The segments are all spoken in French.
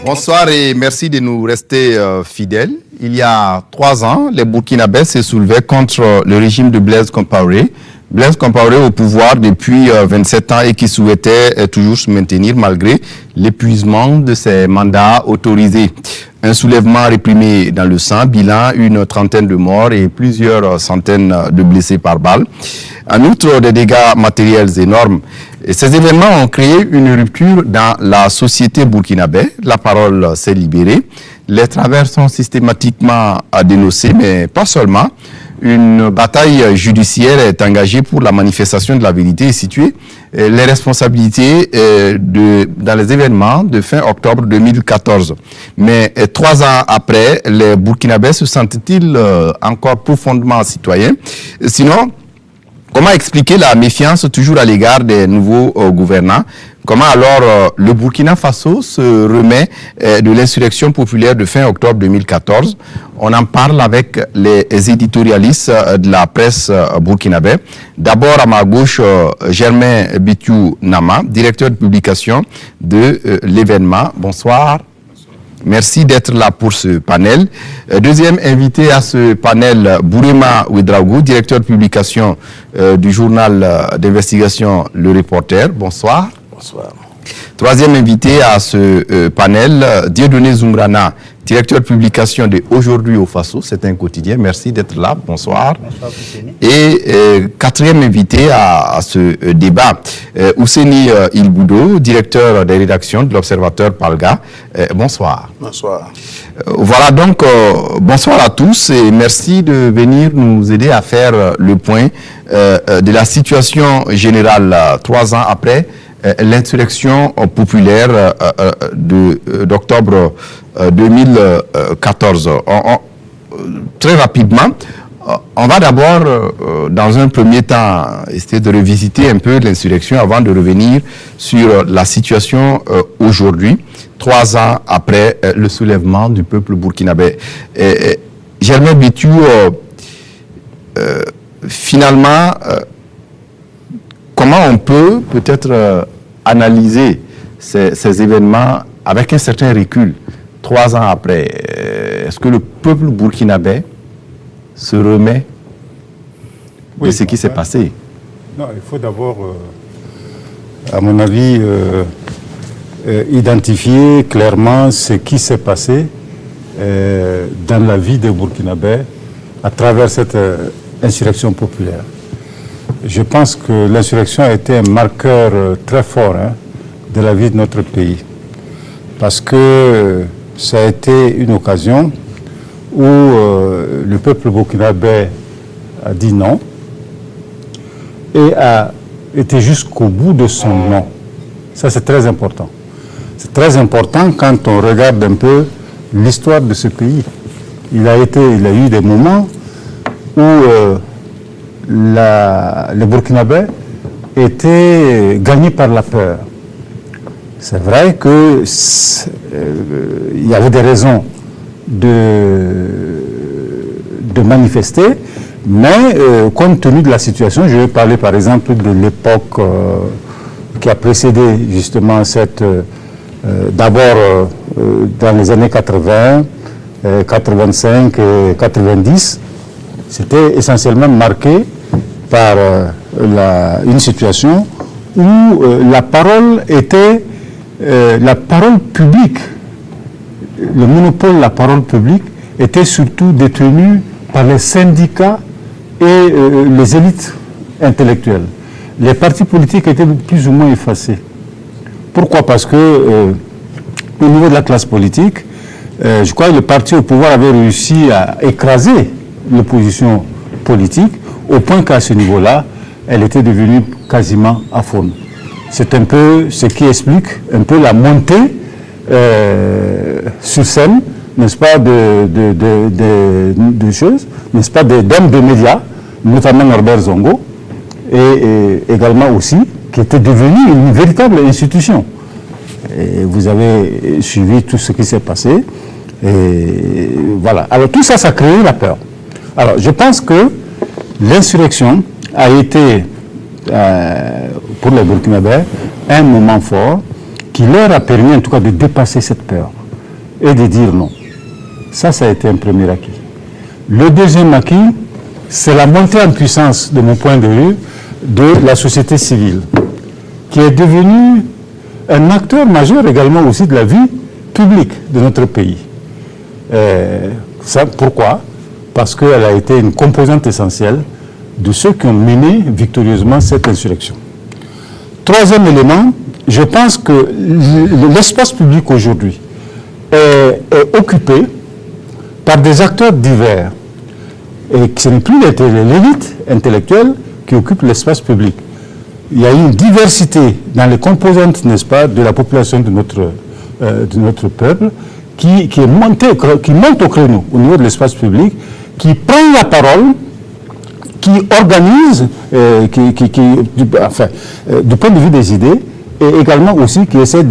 Bonsoir et merci de nous rester fidèles. Il y a 3 ans, les Burkinabés se soulevaient contre le régime de Blaise Compaoré. Blaise Compaoré au pouvoir depuis 27 ans et qui souhaitait toujours se maintenir malgré l'épuisement de ses mandats autorisés. Un soulèvement réprimé dans le sang, bilan une trentaine de morts et plusieurs centaines de blessés par balle. En outre, des dégâts matériels énormes. Et ces événements ont créé une rupture dans la société burkinabé. La parole s'est libérée. Les travers sont systématiquement dénoncés, mais pas seulement. Une bataille judiciaire est engagée pour la manifestation de la vérité et situer les responsabilités dans les événements de fin octobre 2014. Mais 3 ans après, les Burkinabés se sentent-ils encore profondément citoyens? Sinon, comment expliquer la méfiance toujours à l'égard des nouveaux gouvernants? Comment alors le Burkina Faso se remet de l'insurrection populaire de fin octobre 2014? On en parle avec les éditorialistes de la presse burkinabé. D'abord à ma gauche, Germain Bitiou Nama, directeur de publication de l'événement. Bonsoir. Merci d'être là pour ce panel. Deuxième invité à ce panel, Bourema Ouedraogo, directeur de publication du journal d'investigation Le Reporter. Bonsoir. Bonsoir. Troisième invité à ce panel, Dieudonné Zumbrana, directeur de publication de Aujourd'hui au Faso. C'est un quotidien. Merci d'être là. Bonsoir. Bonsoir, et quatrième invité à ce débat, Ouseni Ilboudo, directeur des rédactions de l'Observateur Palga. Bonsoir. Bonsoir. Voilà donc, bonsoir à tous et merci de venir nous aider à faire le point de la situation générale 3 ans après l'insurrection populaire d'octobre 2014. Très rapidement, on va d'abord, dans un premier temps, essayer de revisiter un peu l'insurrection avant de revenir sur la situation aujourd'hui, 3 ans après le soulèvement du peuple burkinabé. Germain Bitiou, finalement, comment on peut peut-être analyser ces événements avec un certain recul, 3 ans après? Est-ce que le peuple burkinabé se remet de ce qui s'est passé? Non, il faut d'abord, à mon avis, identifier clairement ce qui s'est passé dans la vie des Burkinabés à travers cette insurrection populaire. Je pense que l'insurrection a été un marqueur très fort de la vie de notre pays. Parce que ça a été une occasion où le peuple burkinabé a dit non et a été jusqu'au bout de son non. Ça, c'est très important. C'est très important quand on regarde un peu l'histoire de ce pays. Il a eu des moments où les Burkinabés étaient gagnés par la peur. C'est vrai qu'il y avait des raisons de manifester, mais compte tenu de la situation, je vais parler par exemple de l'époque qui a précédé justement cette... d'abord dans les années 80, 85 et 90, c'était essentiellement marqué par une situation où la parole était la parole publique, le monopole de la parole publique était surtout détenu par les syndicats et les élites intellectuelles. Les partis politiques étaient plus ou moins effacés. Pourquoi? Parce que au niveau de la classe politique, je crois que le parti au pouvoir avait réussi à écraser l'opposition politique au point qu'à ce niveau-là, elle était devenue quasiment aphone. C'est un peu ce qui explique un peu la montée sur scène, n'est-ce pas, de choses, n'est-ce pas, d'hommes de médias, notamment Norbert Zongo, et également aussi, qui était devenu une véritable institution. Et vous avez suivi tout ce qui s'est passé, et voilà. Alors tout ça, ça a créé la peur. Alors je pense que l'insurrection a été, pour les Burkinabés, un moment fort qui leur a permis en tout cas de dépasser cette peur. et de dire non. Ça a été un premier acquis. Le deuxième acquis, c'est la montée en puissance, de mon point de vue, de la société civile, qui est devenue un acteur majeur également aussi de la vie publique de notre pays. Pourquoi ? Parce qu'elle a été une composante essentielle de ceux qui ont mené victorieusement cette insurrection. Troisième élément, je pense que l'espace public aujourd'hui est occupé par des acteurs divers. Et que ce n'est plus l'élite intellectuelle qui occupe l'espace public. Il y a une diversité dans les composantes, n'est-ce pas, de la population de notre peuple qui monte au créneau au niveau de l'espace public, qui prend la parole, qui organise, du point de vue des idées, et également aussi qui essaie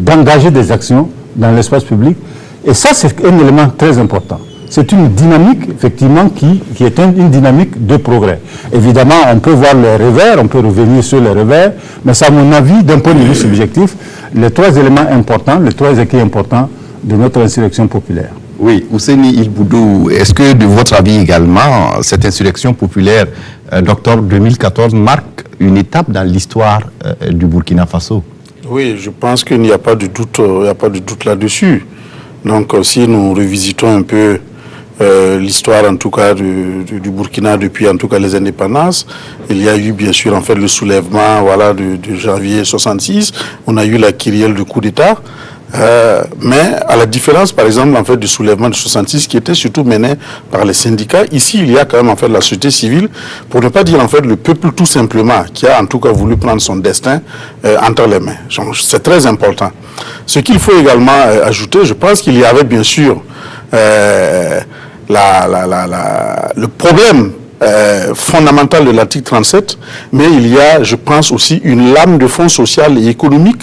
d'engager des actions dans l'espace public. Et ça, c'est un élément très important. C'est une dynamique, effectivement, qui est une dynamique de progrès. Évidemment, on peut voir les revers, on peut revenir sur les revers, mais c'est à mon avis, d'un point de vue subjectif, les trois éléments importants, les trois acquis importants de notre insurrection populaire. Oui, Ousseini Il Boudou, est-ce que de votre avis également, cette insurrection populaire d'octobre 2014 marque une étape dans l'histoire du Burkina Faso? Oui, je pense qu'il n'y a pas de doute, là-dessus. Donc, si nous revisitons un peu l'histoire, en tout cas, du Burkina depuis, en tout cas, les indépendances, il y a eu, bien sûr, en fait, le soulèvement, voilà, de janvier 66. On a eu la kyrielle du coup d'État. Mais à la différence, par exemple, en fait, du soulèvement de 66, qui était surtout mené par les syndicats, ici, il y a quand même, en fait, la société civile, pour ne pas dire, en fait, le peuple tout simplement, qui a, en tout cas, voulu prendre son destin entre les mains. C'est très important. Ce qu'il faut également ajouter, je pense qu'il y avait, bien sûr, le problème fondamental de l'article 37, mais il y a, je pense, aussi une lame de fond social et économique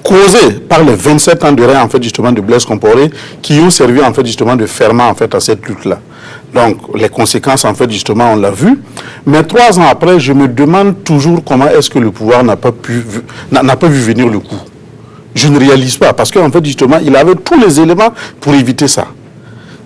causée par les 27 ans de règne, en fait, justement, de Blaise Compaoré, qui ont servi, en fait, justement, de ferment, en fait, à cette lutte-là. Donc, les conséquences, en fait, justement, on l'a vu. Mais 3 ans après, je me demande toujours comment est-ce que le pouvoir n'a pas vu venir le coup. Je ne réalise pas, parce qu'en fait, justement, il avait tous les éléments pour éviter ça.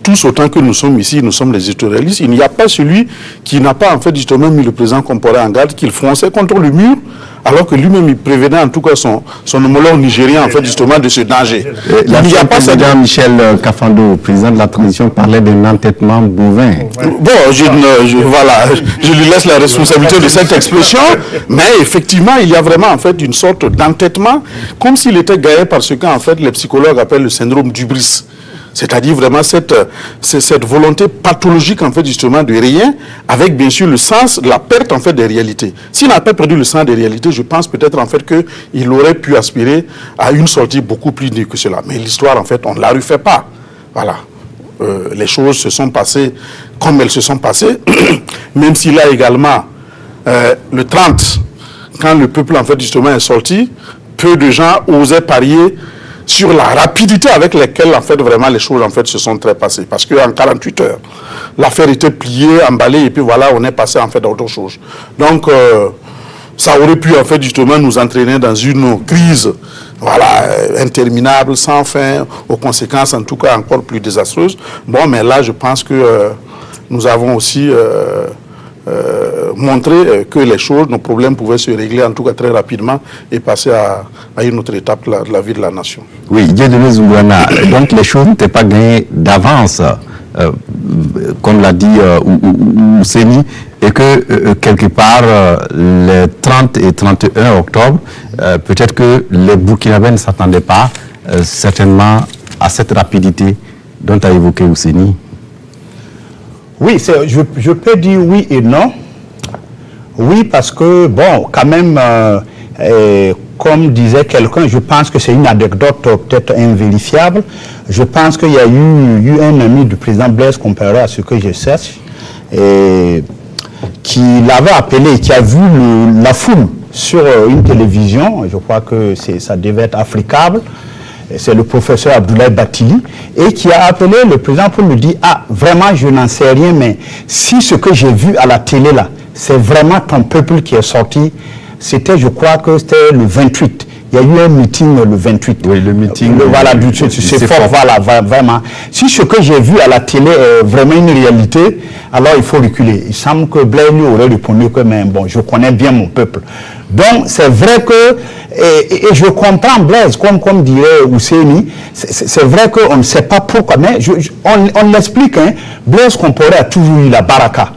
Tous autant que nous sommes ici, nous sommes les éditorialistes, il n'y a pas celui qui n'a pas, en fait, justement, mis le président Compaoré en garde, qu'il fonçait contre le mur, alors que lui-même, il prévenait, en tout cas, son homologue nigérien, en fait, justement, de ce danger. Il n'y a pas président Michel Kafando, président de la transition, parlait d'un entêtement bovin. Bon, je lui laisse la responsabilité de cette expression, mais effectivement, il y a vraiment, en fait, une sorte d'entêtement, comme s'il était gagné par ce qu'en fait, les psychologues appellent le syndrome d'hubris. C'est-à-dire vraiment cette volonté pathologique, en fait, justement, de rien, avec, bien sûr, le sens de la perte, en fait, des réalités. S'il n'a pas perdu le sens des réalités, je pense peut-être, en fait, qu'il aurait pu aspirer à une sortie beaucoup plus dure que cela. Mais l'histoire, en fait, on ne la refait pas. Voilà. Les choses se sont passées comme elles se sont passées, même si là, également, le 30, quand le peuple, en fait, justement, est sorti, peu de gens osaient parier sur la rapidité avec laquelle, en fait, vraiment, les choses, en fait, se sont très passées. Parce qu'en 48 heures, l'affaire était pliée, emballée, et puis voilà, on est passé, en fait, à autre chose. Donc, ça aurait pu, en fait, justement, nous entraîner dans une crise, voilà, interminable, sans fin, aux conséquences, en tout cas, encore plus désastreuses. Bon, mais là, je pense que nous avons aussi montrer que les choses, nos problèmes pouvaient se régler en tout cas très rapidement et passer à une autre étape de la vie de la nation. Oui, Dieudonné Zoungouana, donc les choses n'étaient pas gagnées d'avance, comme l'a dit Ousseini, et que quelque part, les 30 et 31 octobre, peut-être que les Burkinabés ne s'attendaient pas certainement à cette rapidité dont a évoqué Ousseini. Oui, je peux dire oui et non. Oui, parce que, bon, quand même, comme disait quelqu'un, je pense que c'est une anecdote peut-être invérifiable. Je pense qu'il y a eu un ami du président Blaise Compaoré, à ce que je sache, qui l'avait appelé, qui a vu la foule sur une télévision, je crois que ça devait être Africable. C'est le professeur Abdoulaye Batili, et qui a appelé le président pour lui dire « Ah, vraiment, je n'en sais rien, mais si ce que j'ai vu à la télé, là, c'est vraiment ton peuple qui est sorti, c'était, je crois que c'était le 28. Il il y a eu un meeting le 28. Oui, le meeting. Voilà, c'est fort, voilà, vraiment. Si ce que j'ai vu à la télé est vraiment une réalité, alors il faut reculer. Il semble que Blaise lui aurait répondu que, mais bon, je connais bien mon peuple. Donc, c'est vrai que, et je comprends Blaise, comme dirait Ousseini, c'est vrai qu'on ne sait pas pourquoi, mais on l'explique, hein. Blaise Compaoré a toujours eu la baraka.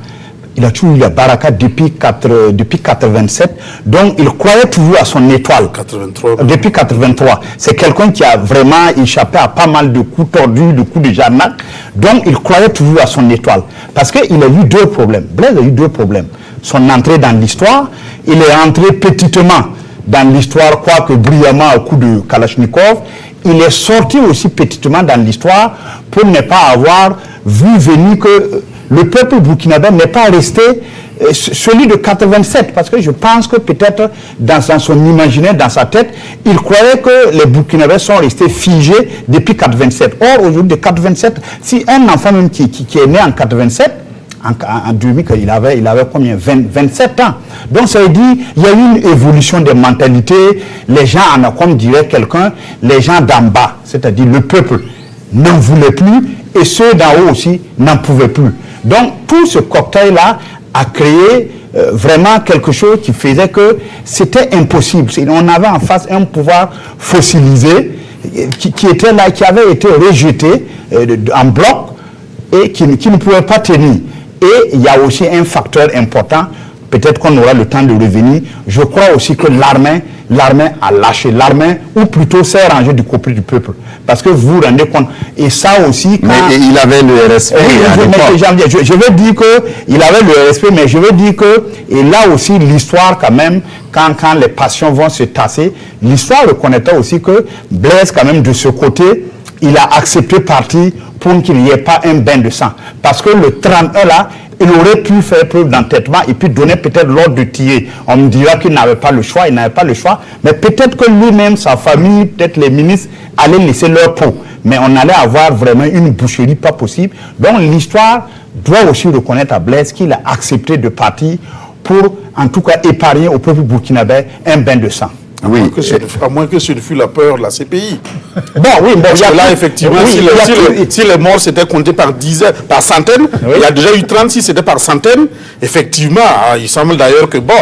Il a toujours eu la baraka depuis 87. Donc, il croyait toujours à son étoile. 83. Depuis 83. C'est quelqu'un qui a vraiment échappé à pas mal de coups tordus, de coups de Jarnac. Donc, il croyait toujours à son étoile. Parce qu'il a eu deux problèmes. Blaise a eu deux problèmes. Son entrée dans l'histoire, il est entré petitement dans l'histoire, quoique brillamment au coup de Kalachnikov. Il est sorti aussi petitement dans l'histoire pour ne pas avoir vu venir que le peuple burkinabé n'est pas resté celui de 87, parce que je pense que peut-être dans son imaginaire, dans sa tête, il croyait que les Burkinabés sont restés figés depuis 87. Or, aujourd'hui, de 87, si un enfant même qui est né en 87, en 2000, il avait combien 27 ans. Donc ça veut dire il y a eu une évolution des mentalités. Les gens comme dirait quelqu'un, les gens d'en bas, c'est-à-dire le peuple, n'en voulaient plus et ceux d'en haut aussi n'en pouvaient plus. Donc tout ce cocktail-là a créé vraiment quelque chose qui faisait que c'était impossible. On avait en face un pouvoir fossilisé qui était là, qui avait été rejeté en bloc et qui ne pouvait pas tenir. Et il y a aussi un facteur important, peut-être qu'on aura le temps de revenir. Je crois aussi que l'armée a lâché. L'armée, ou plutôt s'est rangée du côté du peuple. Parce que vous vous rendez compte, et ça aussi... Mais il avait le RSP. Je veux dire qu'il avait le RSP, mais je veux dire que, et là aussi l'histoire quand même, quand les passions vont se tasser, l'histoire reconnaîtra aussi que Blaise quand même de ce côté, il a accepté partir pour qu'il n'y ait pas un bain de sang. Parce que le 31 là, il aurait pu faire preuve d'entêtement et puis donner peut-être l'ordre de tirer. On me dira qu'il n'avait pas le choix, il n'avait pas le choix. Mais peut-être que lui-même, sa famille, peut-être les ministres, allaient laisser leur peau. Mais on allait avoir vraiment une boucherie pas possible. Donc l'histoire doit aussi reconnaître à Blaise qu'il a accepté de partir pour, en tout cas, épargner au peuple burkinabé un bain de sang. Oui, à moins que ce ne fût la peur de la CPI. Bon, oui, bon, parce que là, effectivement, si les morts s'étaient comptés par dizaines, par centaines, oui. Il y a déjà eu 36, c'était par centaines. Effectivement, il semble d'ailleurs que, bon,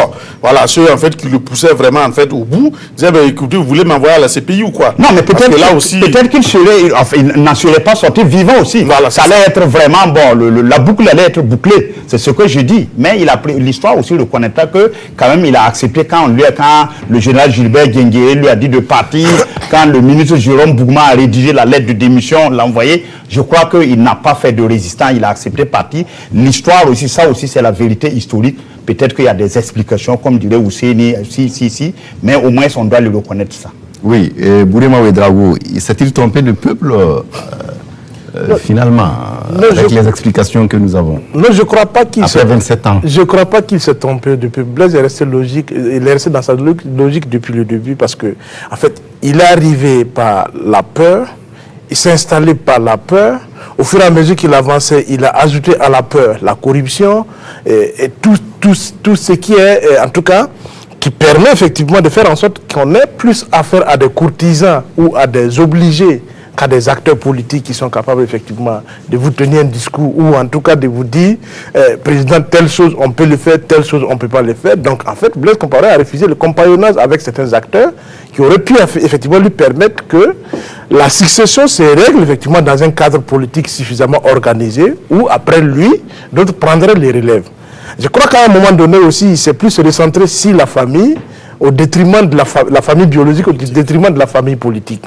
voilà, ceux en fait qui le poussaient vraiment en fait au bout, disaient, ben, écoutez, vous voulez m'envoyer à la CPI ou quoi? Non, mais peut-être là aussi, peut-être qu'il serait, enfin, il n'en serait pas sorti vivant aussi. Voilà, ça allait être vraiment bon, la boucle allait être bouclée. C'est ce que je dis. Mais il a pris l'histoire aussi reconnaîtra que quand même il a accepté quand le général Gilbert Guinguéré lui a dit de partir, quand le ministre Jérôme Bougma a rédigé la lettre de démission, l'a envoyé. Je crois qu'il n'a pas fait de résistance, il a accepté de partir. L'histoire aussi, ça aussi c'est la vérité historique. Peut-être qu'il y a des explications, comme dirait Ousseini, si, mais au moins on doit le reconnaître ça. Oui, Bourema Ouedraogo, s'est-il trompé de peuple finalement, avec les explications que nous avons? Non, je ne crois pas qu'il après 27 ans. Je ne crois pas qu'il s'est trompé depuis. Blaise est resté logique, il est resté dans sa logique depuis le début parce que, en fait, il est arrivé par la peur, il s'est installé par la peur. Au fur et à mesure qu'il avançait, il a ajouté à la peur la corruption et tout ce qui est, en tout cas, qui permet effectivement de faire en sorte qu'on ait plus affaire à des courtisans ou à des obligés qu'à des acteurs politiques qui sont capables effectivement de vous tenir un discours ou en tout cas de vous dire président, telle chose on peut le faire, telle chose on ne peut pas le faire. Donc en fait, Blaise Compaoré a refusé le compagnonnage avec certains acteurs qui auraient pu effectivement lui permettre que la succession se règle effectivement dans un cadre politique suffisamment organisé où après lui, d'autres prendraient les relèves. Je crois qu'à un moment donné aussi, il s'est plus recentré sur la famille au détriment de la famille biologique, au détriment de la famille politique.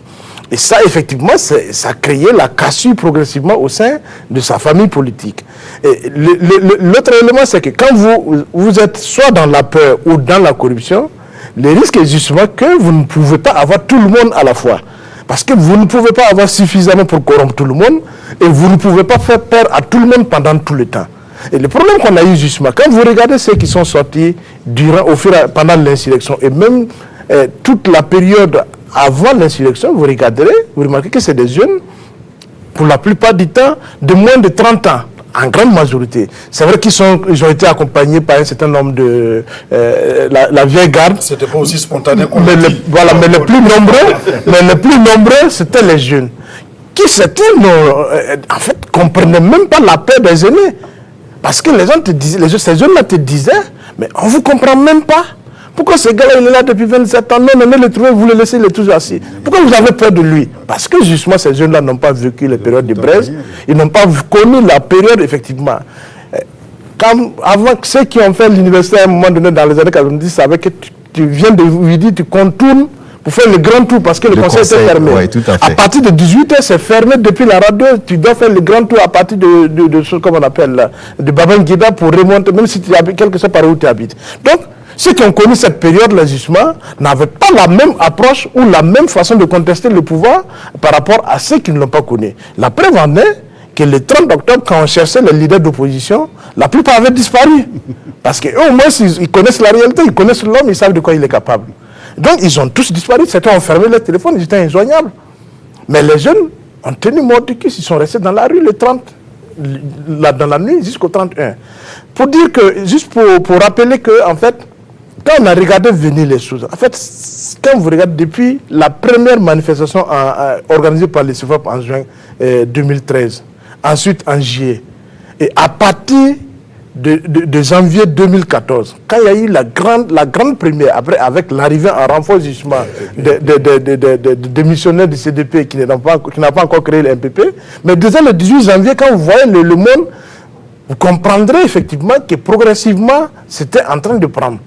Et ça, effectivement, ça a créé la cassure progressivement au sein de sa famille politique. L'autre élément, c'est que quand vous êtes soit dans la peur ou dans la corruption, le risque est justement que vous ne pouvez pas avoir tout le monde à la fois. Parce que vous ne pouvez pas avoir suffisamment pour corrompre tout le monde et vous ne pouvez pas faire peur à tout le monde pendant tout le temps. Et le problème qu'on a eu justement, quand vous regardez ceux qui sont sortis pendant l'insurrection et même toute la période avant l'insurrection, vous remarquez que c'est des jeunes, pour la plupart du temps, de moins de 30 ans. en grande majorité. C'est vrai qu'ils ont été accompagnés par un certain nombre de... la vieille garde. C'était pas aussi spontané qu'on Mais l'a dit. voilà, mais les plus nombreux, c'était les jeunes. Qui certains, en fait, comprenaient même pas la peur des aînés. Parce que les gens te disaient, ces jeunes-là te disaient, mais on ne vous comprend même pas. Pourquoi ce gars-là, il est là depuis 27 ans? Non, le trouver, vous le laissez, il est toujours assis. Pourquoi vous avez peur de lui? Parce que justement, ces jeunes-là n'ont pas vécu les périodes de braise. Ils n'ont pas connu la période, effectivement. Avant, ceux qui ont fait l'université à un moment donné dans les années 90 savaient que tu viens de lui dire, tu contournes pour faire le grand tour parce que le conseil était fermé. Ouais, tout à fait. À partir de 18h, c'est fermé depuis la radio. Tu dois faire le grand tour à partir de ce qu'on appelle là, de Babangida pour remonter, même si tu habites, quel que soit par où tu habites. Donc, ceux qui ont connu cette période-là, justement, n'avaient pas la même approche ou la même façon de contester le pouvoir par rapport à ceux qui ne l'ont pas connu. La preuve en est que le 30 octobre, quand on cherchait les leaders d'opposition, la plupart avaient disparu. Parce qu'eux, au moins, ils connaissent la réalité, ils connaissent l'homme, ils savent de quoi il est capable. Donc, ils ont tous disparu. Certains ont fermé leur téléphone, ils étaient injoignables. Mais les jeunes ont tenu mordicus, ils sont restés dans la rue le 30, dans la nuit jusqu'au 31. Pour dire que, juste pour rappeler que, en fait, quand on a regardé venir les choses, en fait, quand vous regardez depuis la première manifestation organisée par les CFAP en juin 2013, ensuite en juillet, et à partir de janvier 2014, quand il y a eu la grande première, après avec l'arrivée en renfort justement des missionnaires du CDP qui n'a pas encore créé le MPP, mais déjà le 18 janvier, quand vous voyez le monde, vous comprendrez effectivement que progressivement, c'était en train de prendre.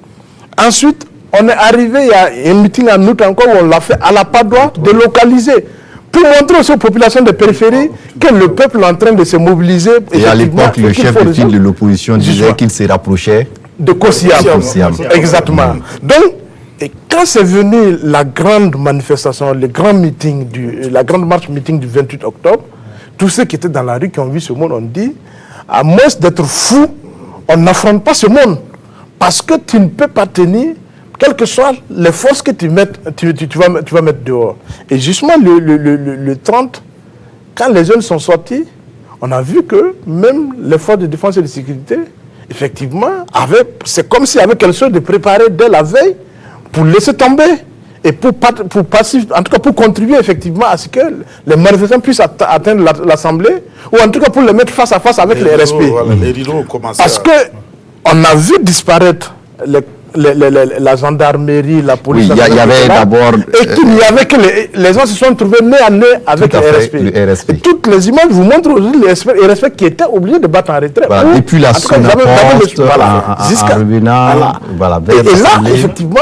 Ensuite, on est arrivé, il y a un meeting en août encore où on l'a fait à la Padoie, délocalisé, pour montrer aux populations de périphérie que le peuple est en train de se mobiliser. Et à l'époque, le chef de file de l'opposition disait qu'il se rapprochait de Kossiam. Exactement. Donc, et quand c'est venu la grande manifestation, le grand meeting, la grande marche meeting du 28 octobre, tous ceux qui étaient dans la rue, qui ont vu ce monde, ont dit, à moins d'être fou, on n'affronte pas ce monde. Parce que tu ne peux pas tenir, quelles que soient les forces que tu vas mettre dehors. Et justement, le 30, quand les jeunes sont sortis, on a vu que même les forces de défense et de sécurité, effectivement, c'est comme s'il y avait quelque chose de préparé dès la veille pour laisser tomber et pour contribuer effectivement à ce que les manifestants puissent atteindre l'Assemblée, ou en tout cas pour les mettre face à face avec les RSP. Parce que on a vu disparaître la gendarmerie, la police. Oui, il y avait d'abord... Et qu'il y avait que les gens se sont trouvés nez à nez avec le RSP. Et toutes les images vous montrent aujourd'hui les RSP qui étaient obligés de battre en retrait. Voilà, depuis la Sonapost, jusqu'à revenant, voilà, et là, effectivement,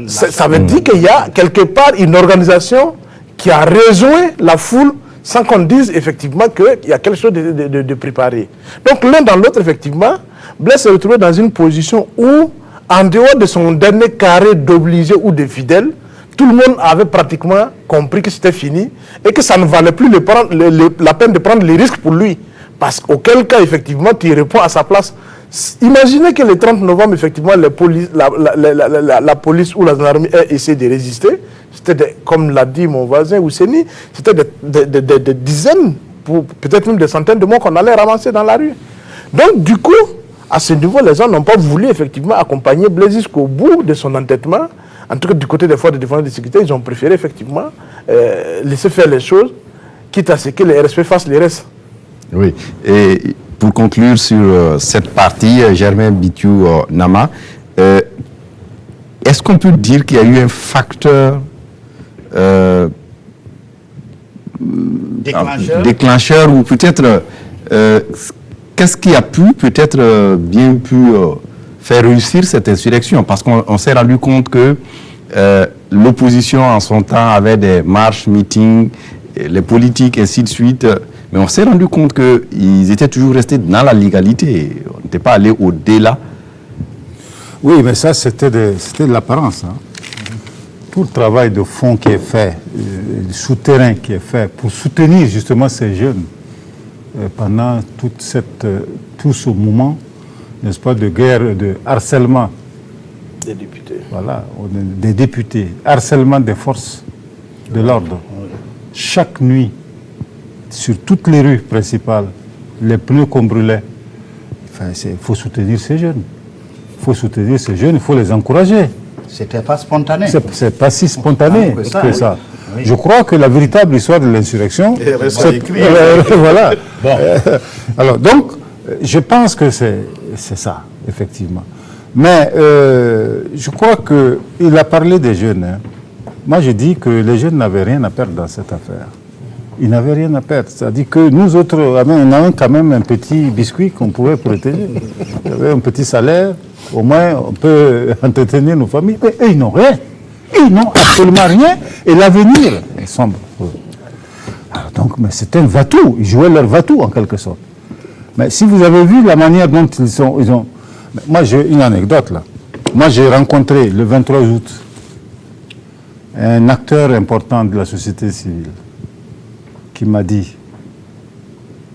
ça veut dire qu'il y a quelque part une organisation qui a rejoint la foule sans qu'on dise effectivement qu'il y a quelque chose de préparé. Donc l'un dans l'autre, effectivement, Blaise s'est retrouvé dans une position où, en dehors de son dernier carré d'obligés ou de fidèles, tout le monde avait pratiquement compris que c'était fini et que ça ne valait plus la peine de prendre les risques pour lui. Parce qu'auquel cas, effectivement, tu réponds à sa place. Imaginez que le 30 novembre, effectivement, la police ou la gendarmerie ait essayé de résister. C'était, comme l'a dit mon voisin Ousseni, c'était des dizaines, peut-être même des centaines de morts qu'on allait ramasser dans la rue. Donc, du coup, à ce niveau, les gens n'ont pas voulu effectivement accompagner Blaise jusqu'au bout de son entêtement. En tout cas, du côté des forces de défense et de sécurité, ils ont préféré effectivement laisser faire les choses, quitte à ce que les RSP fassent les restes. Oui, et pour conclure sur cette partie, Germain Bitiou Nama, est-ce qu'on peut dire qu'il y a eu un facteur déclencheur ou peut-être qu'est-ce qui a pu peut-être bien faire réussir cette insurrection? Parce qu'on s'est rendu compte que l'opposition en son temps avait des marches, meetings, les politiques, ainsi de suite. Mais on s'est rendu compte qu'ils étaient toujours restés dans la légalité. On n'était pas allé au-delà. Oui, mais ça, c'était de l'apparence. Hein. Tout le travail de fond qui est fait, le souterrain qui est fait pour soutenir justement ces jeunes pendant tout ce moment, n'est-ce pas, de guerre, de harcèlement. Des députés. Voilà, des députés, harcèlement des forces de l'ordre. Chaque nuit, sur toutes les rues principales, les pneus qu'on brûlait. Enfin, il faut soutenir ces jeunes. Il faut soutenir ces jeunes, il faut les encourager. C'était pas spontané. C'est pas si spontané que ça. Oui. Je crois que la véritable histoire de l'insurrection, voilà. Bon. Alors donc, je pense que c'est ça, effectivement. Mais je crois qu'il a parlé des jeunes. Hein. Moi, je dis que les jeunes n'avaient rien à perdre dans cette affaire. Ils n'avaient rien à perdre. C'est-à-dire que nous autres, on avait quand même un petit biscuit qu'on pouvait protéger. On avait un petit salaire. Au moins, on peut entretenir nos familles. Mais eux, ils n'ont rien. Ils n'ont absolument rien. Et l'avenir est sombre. Alors donc, mais c'est un va-tout. Ils jouaient leur va-tout, en quelque sorte. Mais si vous avez vu la manière dont ils ont... Moi, j'ai une anecdote, là. Moi, j'ai rencontré, le 23 août, un acteur important de la société civile qui m'a dit,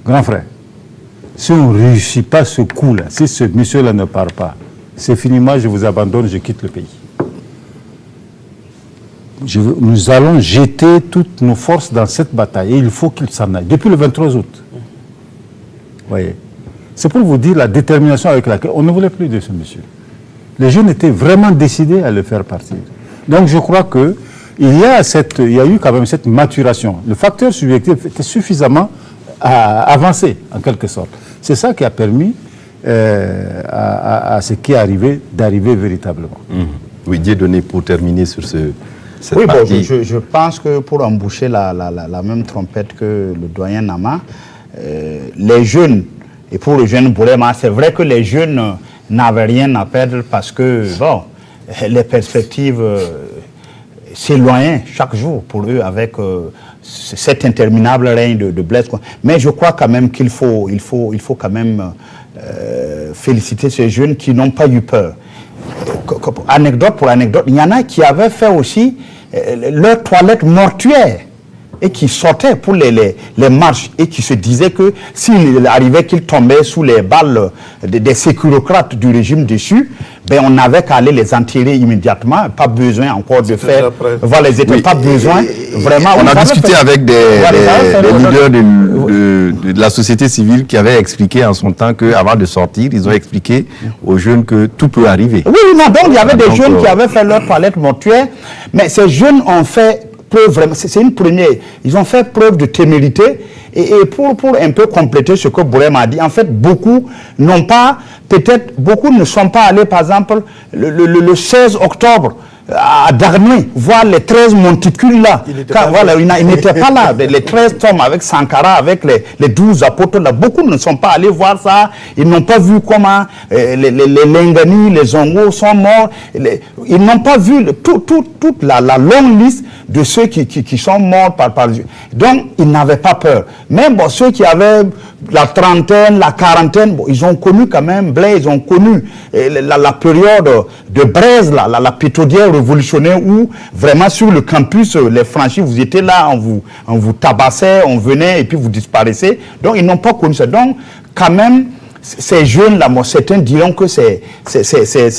grand frère, si on ne réussit pas ce coup-là, si ce monsieur-là ne part pas, c'est fini, moi je vous abandonne, je quitte le pays. Nous allons jeter toutes nos forces dans cette bataille et il faut qu'il s'en aille, depuis le 23 août. Vous voyez. C'est pour vous dire la détermination avec laquelle on ne voulait plus de ce monsieur. Les jeunes étaient vraiment décidés à le faire partir. Donc je crois que il y a eu quand même cette maturation. Le facteur subjectif était suffisamment avancé, en quelque sorte. C'est ça qui a permis à ce qui est arrivé, d'arriver véritablement. Oui, Dieudonné, pour terminer sur cette Bon, partie. je pense que pour emboucher la même trompette que le doyen Nama, les jeunes, et pour le jeune Bourema, c'est vrai que les jeunes n'avaient rien à perdre parce que, bon, les perspectives s'éloignaient chaque jour pour eux avec cet interminable règne de Blaise. Mais je crois quand même qu'il faut quand même féliciter ces jeunes qui n'ont pas eu peur. Anecdote pour anecdote, il y en a qui avaient fait aussi leur toilette mortuaire et qui sortaient pour les marches et qui se disaient que s'il arrivait qu'ils tombaient sous les balles des sécurocrates du régime déchu, ben on n'avait qu'à aller les enterrer immédiatement, pas besoin encore de faire... Voilà, ils n'étaient pas besoin, vraiment... On a discuté avec des leaders de la société civile qui avaient expliqué en son temps qu'avant de sortir, ils ont expliqué aux jeunes que tout peut arriver. Oui, non, donc il y avait des jeunes qui avaient fait leur toilette mortuaire, mais ces jeunes ont fait... C'est une première. Ils ont fait preuve de témérité et pour un peu compléter ce que Bourem a dit, en fait, beaucoup n'ont pas, peut-être, beaucoup ne sont pas allés, par exemple, le 16 octobre à Darnoué, voir les 13 monticules là. Voilà, ils n'étaient pas là. Les 13 tombes avec Sankara, avec les 12 apôtres là. Beaucoup ne sont pas allés voir ça. Ils n'ont pas vu comment les Lengani, les Zongo sont morts. Ils n'ont pas vu toute la longue liste de ceux qui sont morts par Dieu. Donc, ils n'avaient pas peur. Même bon, ceux qui avaient la trentaine, la quarantaine, bon, ils ont connu quand même Blaise, ils ont connu la période de Braise, la pétrolière révolutionnaire où vraiment sur le campus, les franchis, vous étiez là, on vous tabassait, on venait et puis vous disparaissez. Donc, ils n'ont pas connu ça. Donc, quand même, ces jeunes-là, certains diront que c'est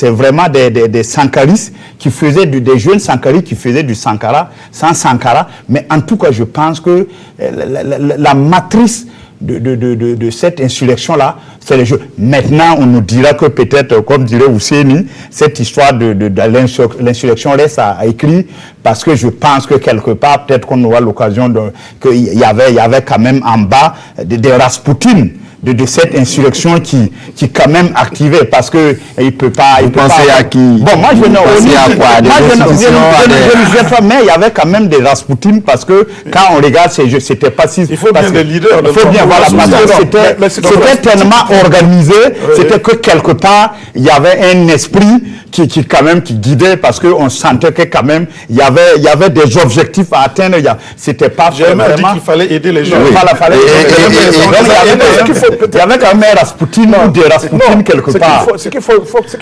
vraiment des sankaristes qui faisaient des jeunes sankaristes qui faisaient du Sankara, sans Sankara. Mais en tout cas, je pense que la matrice de cette insurrection-là, c'est les jeux. Maintenant, on nous dira que peut-être, comme dirait Ousseini, cette histoire de l'insurrection reste à écrire, parce que je pense que quelque part, peut-être qu'on aura l'occasion qu'il y avait quand même en bas des Raspoutines de cette insurrection qui quand même activait, parce que il peut pas... Vous pensez à qui? Bon, moi je ne... à quoi? Mais il y avait quand même des Raspoutines, parce que quand on regarde ces jeux, c'était pas si... Il faut bien des leaders. Il faut bien, voilà, parce que c'était tellement organisé, c'était que quelque part, il y avait un esprit qui quand même qui guidait, parce qu'on sentait que quand même, il y avait des objectifs à atteindre. C'était pas vraiment... J'ai dit qu'il fallait aider les gens. Il y avait quand même un Raspoutine ou des Raspoutines quelque part.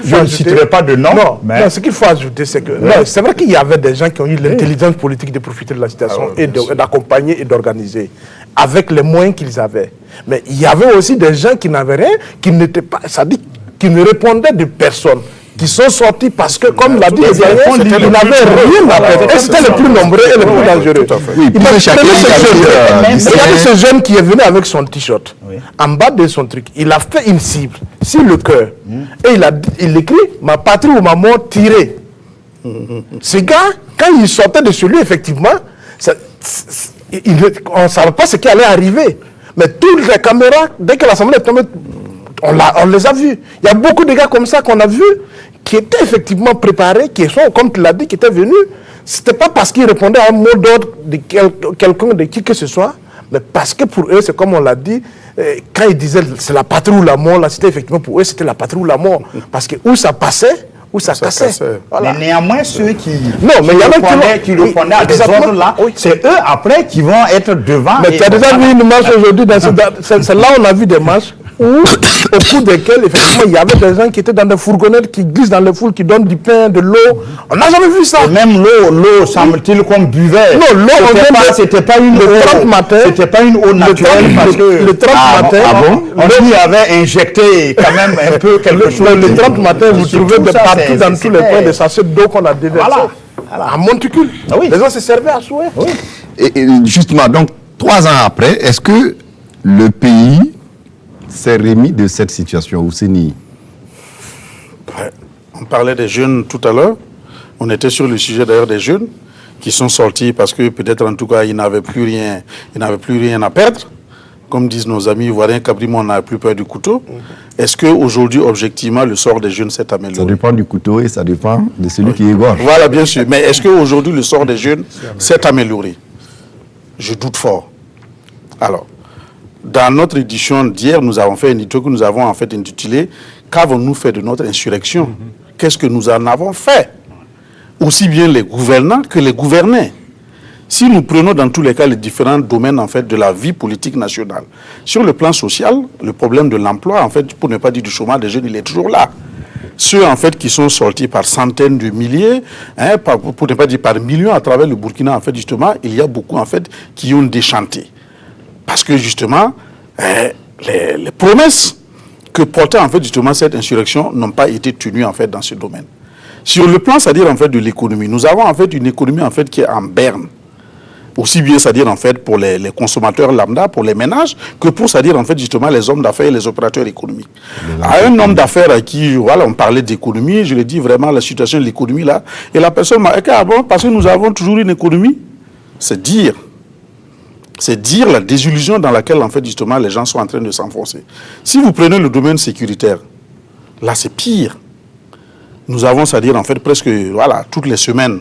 Je ne citerai pas de nom. Non, ce qu'il faut ajouter, c'est que c'est vrai qu'il y avait des gens qui ont eu l'intelligence politique de profiter de la situation et d'accompagner et d'organiser avec les moyens qu'ils avaient. Mais il y avait aussi des gens qui n'avaient rien, qui n'étaient pas, ça dit, qui ne répondaient de personne, qui sont sortis parce que, comme l'a dit, ils c'était n'avaient rien à perdre. C'était les plus nombreux et les plus dangereux. Oui, Il puis chacun regardez ce jeune qui est venu avec son t-shirt. En bas de son truc, il a fait une cible sur le cœur. Et il écrit « Ma patrie ou ma mort tirée ». Ce gars, quand il sortait de chez lui, effectivement, on ne savait pas ce qui allait arriver. Mais toutes les caméras, dès que l'Assemblée est tombée, on les a vus. Il y a beaucoup de gars comme ça qu'on a vus, qui étaient effectivement préparés, qui sont, comme tu l'as dit, qui étaient venus. Ce n'était pas parce qu'ils répondaient à un mot d'ordre de quelqu'un, de qui que ce soit, mais parce que pour eux, c'est comme on l'a dit, quand ils disaient c'est la patrie ou la mort, là, c'était effectivement pour eux, c'était la patrie ou la mort. Parce que où ça passait, où ça cassait. Voilà. Mais néanmoins, ceux qui répondaient à des ordres-là, c'est eux après qui vont être devant. Mais tu as déjà vu une marche aujourd'hui, c'est là où on a vu des marches où, au cours desquelles, effectivement, il y avait des gens qui étaient dans des fourgonnettes, qui glissent dans les foules, qui donnent du pain, de l'eau. On n'a jamais vu ça. Et même l'eau, semble-t-il, qu'on buvait. Non, l'eau, c'était pas une eau. C'était pas une eau naturelle parce que le 30 matin, on lui avait injecté quand même un peu quelque chose. Le 30 matin, vous trouvez de partout dans tous les coins des sachets d'eau qu'on a déversés. Voilà. À Monticule. Les gens se servaient à souhait. Et justement, donc 3 ans après, est-ce que le pays s'est remis de cette situation où c'est ni? On parlait des jeunes tout à l'heure. On était sur le sujet d'ailleurs des jeunes qui sont sortis parce que peut-être en tout cas ils n'avaient plus rien à perdre. Comme disent nos amis ivoiriens, Cabrimon n'a plus peur du couteau. Est-ce qu'aujourd'hui, objectivement, le sort des jeunes s'est amélioré? Ça dépend du couteau et ça dépend de celui qui égorge. Voilà, bien sûr. Mais est-ce qu'aujourd'hui, le sort des jeunes s'est amélioré? Je doute fort. Alors, dans notre édition d'hier, nous avons fait une étude que nous avons en fait intitulée « Qu'avons-nous fait de notre insurrection ?» Qu'est-ce que nous en avons fait? Aussi bien les gouvernants que les gouvernés. Si nous prenons dans tous les cas les différents domaines en fait de la vie politique nationale, sur le plan social, le problème de l'emploi, en fait, pour ne pas dire du chômage des jeunes, il est toujours là. Ceux en fait qui sont sortis par centaines de milliers, pour ne pas dire par millions à travers le Burkina, en fait, justement, il y a beaucoup en fait qui ont déchanté. Parce que justement, les promesses que portait en fait justement cette insurrection n'ont pas été tenues en fait dans ce domaine. Sur le plan, c'est-à-dire en fait de l'économie, nous avons en fait une économie en fait qui est en berne. Aussi bien, c'est-à-dire en fait pour les consommateurs lambda, pour les ménages, que pour, c'est-à-dire en fait justement les hommes d'affaires et les opérateurs économiques. À un homme d'affaires à qui, voilà, on parlait d'économie, je lui ai dit vraiment la situation de l'économie là, et la personne m'a dit, ah bon, parce que nous avons toujours une économie, c'est dire la désillusion dans laquelle en fait justement les gens sont en train de s'enfoncer. Si vous prenez le domaine sécuritaire, là c'est pire. Nous avons, c'est-à-dire en fait presque, voilà, toutes les semaines,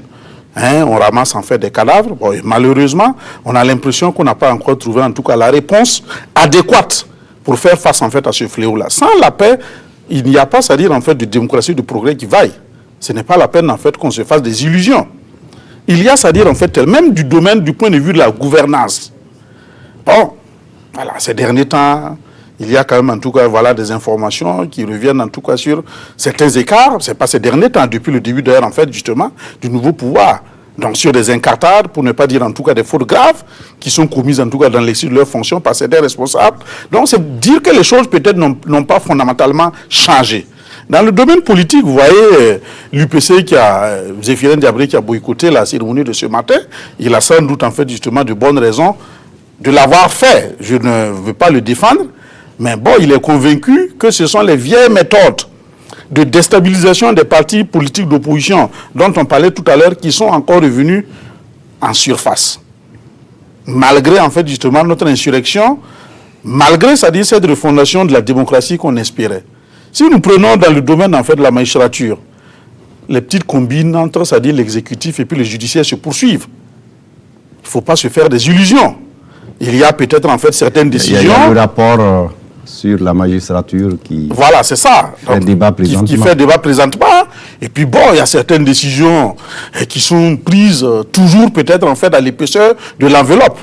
on ramasse en fait des cadavres. Bon, malheureusement, on a l'impression qu'on n'a pas encore trouvé en tout cas la réponse adéquate pour faire face en fait à ce fléau-là. Sans la paix, il n'y a pas, c'est-à-dire en fait de démocratie, de progrès qui vaille. Ce n'est pas la peine en fait qu'on se fasse des illusions. Il y a, c'est-à-dire en fait, même du domaine du point de vue de la gouvernance. Bon, voilà, ces derniers temps, il y a quand même en tout cas voilà, des informations qui reviennent en tout cas sur certains écarts. Ce n'est pas ces derniers temps, depuis le début d'ailleurs en fait justement du nouveau pouvoir. Donc sur des incartades, pour ne pas dire en tout cas des fautes graves, qui sont commises en tout cas dans l'exercice de leurs fonctions par certains responsables. Donc c'est dire que les choses peut-être n'ont pas fondamentalement changé. Dans le domaine politique, vous voyez, l'UPC Zéphirin Diabré qui a boycotté la cérémonie de ce matin, il a sans doute en fait justement de bonnes raisons de l'avoir fait. Je ne veux pas le défendre, mais bon, il est convaincu que ce sont les vieilles méthodes de déstabilisation des partis politiques d'opposition dont on parlait tout à l'heure qui sont encore revenus en surface. Malgré en fait justement notre insurrection, malgré c'est-à-dire cette refondation de la démocratie qu'on espérait. Si nous prenons dans le domaine en fait de la magistrature, les petites combines entre c'est-à-dire l'exécutif et puis le judiciaire se poursuivent. Il ne faut pas se faire des illusions. Il y a peut-être en fait certaines décisions. Il y a le rapport sur la magistrature qui. Voilà, c'est ça. Fait débat présentement. Qui fait débat présentement. Et puis bon, il y a certaines décisions qui sont prises toujours peut-être en fait à l'épaisseur de l'enveloppe.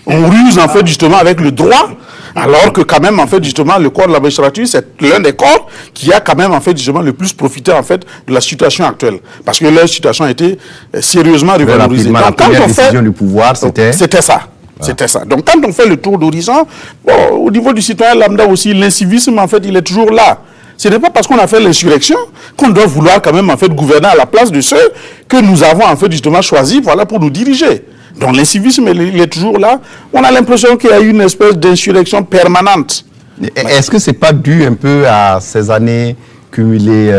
On ruse en fait justement avec le droit, alors que quand même en fait justement le corps de la magistrature c'est l'un des corps qui a quand même en fait justement le plus profité en fait de la situation actuelle, parce que leur situation a été sérieusement revalorisée. Donc, la première décision du pouvoir c'était ça. C'était ça. Donc quand on fait le tour d'horizon, bon, au niveau du citoyen lambda aussi, l'incivisme en fait il est toujours là. Ce n'est pas parce qu'on a fait l'insurrection qu'on doit vouloir quand même en fait gouverner à la place de ceux que nous avons en fait justement choisis, voilà, pour nous diriger. Donc l'incivisme, il est toujours là. On a l'impression qu'il y a eu une espèce d'insurrection permanente. Est-ce que ce n'est pas dû un peu à ces années cumulées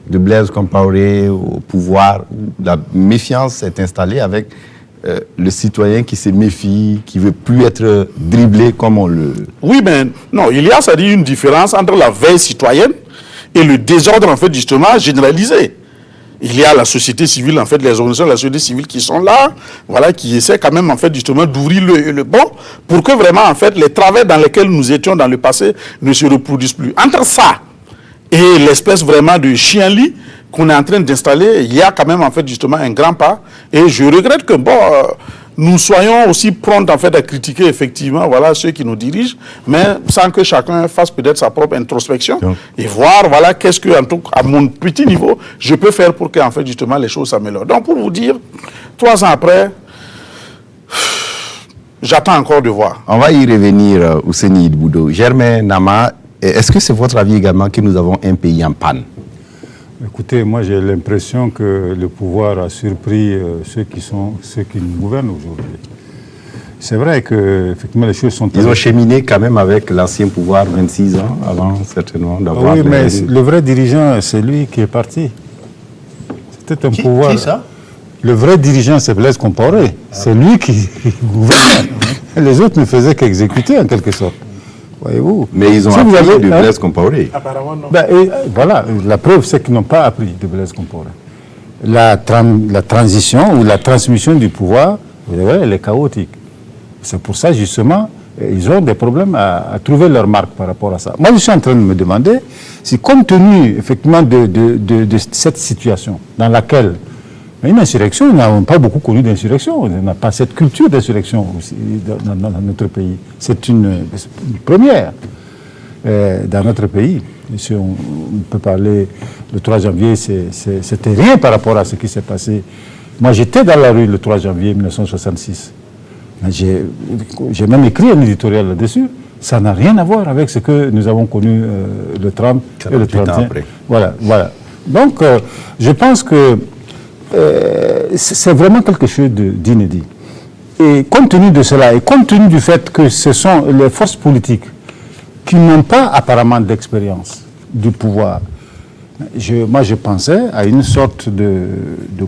de Blaise Compaoré au pouvoir, où la méfiance s'est installée avec le citoyen qui se méfie, qui ne veut plus être dribblé comme on le... Oui, mais non, il y a, ça dit, une différence entre la veille citoyenne et le désordre, en fait, justement, généralisé. Il y a la société civile, en fait, les organisations de la société civile qui sont là, voilà, qui essaient quand même, en fait, justement, d'ouvrir le banc pour que vraiment, en fait, les travers dans lesquels nous étions dans le passé ne se reproduisent plus. Entre ça et l'espèce vraiment de chien-lit qu'on est en train d'installer, il y a quand même, en fait, justement, un grand pas. Et je regrette que, bon, nous soyons aussi prompts, en fait, à critiquer, effectivement, voilà, ceux qui nous dirigent, mais sans que chacun fasse peut-être sa propre introspection et voir, voilà, qu'est-ce que, en tout cas, à mon petit niveau, je peux faire pour que, en fait, justement, les choses s'améliorent. Donc, pour vous dire, 3 ans après, j'attends encore de voir. On va y revenir, Ousseini Idboudo. Germain Nama, est-ce que c'est votre avis également que nous avons un pays en panne? Écoutez, moi j'ai l'impression que le pouvoir a surpris ceux qui nous gouvernent aujourd'hui. C'est vrai que effectivement les choses sont... Ils ont cheminé quand même avec l'ancien pouvoir 26 ans avant certainement d'avoir... Oui, mais le vrai dirigeant, c'est lui qui est parti. C'était un pouvoir... Qui ça? Le vrai dirigeant, c'est Blaise Compaoré. C'est lui qui gouverne. Les autres ne faisaient qu'exécuter en quelque sorte. Voyez-vous. Mais ils ont Si vous appris avez, de Blaise Compaoré. Apparemment, non. Voilà, la preuve, c'est qu'ils n'ont pas appris de Blaise Compaoré. La transition ou la transmission du pouvoir, vous voyez, elle est chaotique. C'est pour ça, justement, ils ont des problèmes à trouver leur marque par rapport à ça. Moi, je suis en train de me demander si, compte tenu, effectivement, de cette situation dans laquelle une insurrection, nous n'avons pas beaucoup connu d'insurrection. On n'a pas cette culture d'insurrection dans notre pays. C'est une première dans notre pays. Si on peut parler, le 3 janvier, c'était rien par rapport à ce qui s'est passé. Moi, j'étais dans la rue le 3 janvier 1966. J'ai même écrit un éditorial là-dessus. Ça n'a rien à voir avec ce que nous avons connu le 30 et le 31. Voilà. Donc, je pense que c'est vraiment quelque chose d'inédit. Et compte tenu de cela, et compte tenu du fait que ce sont les forces politiques qui n'ont pas apparemment d'expérience du pouvoir, moi je pensais à une sorte de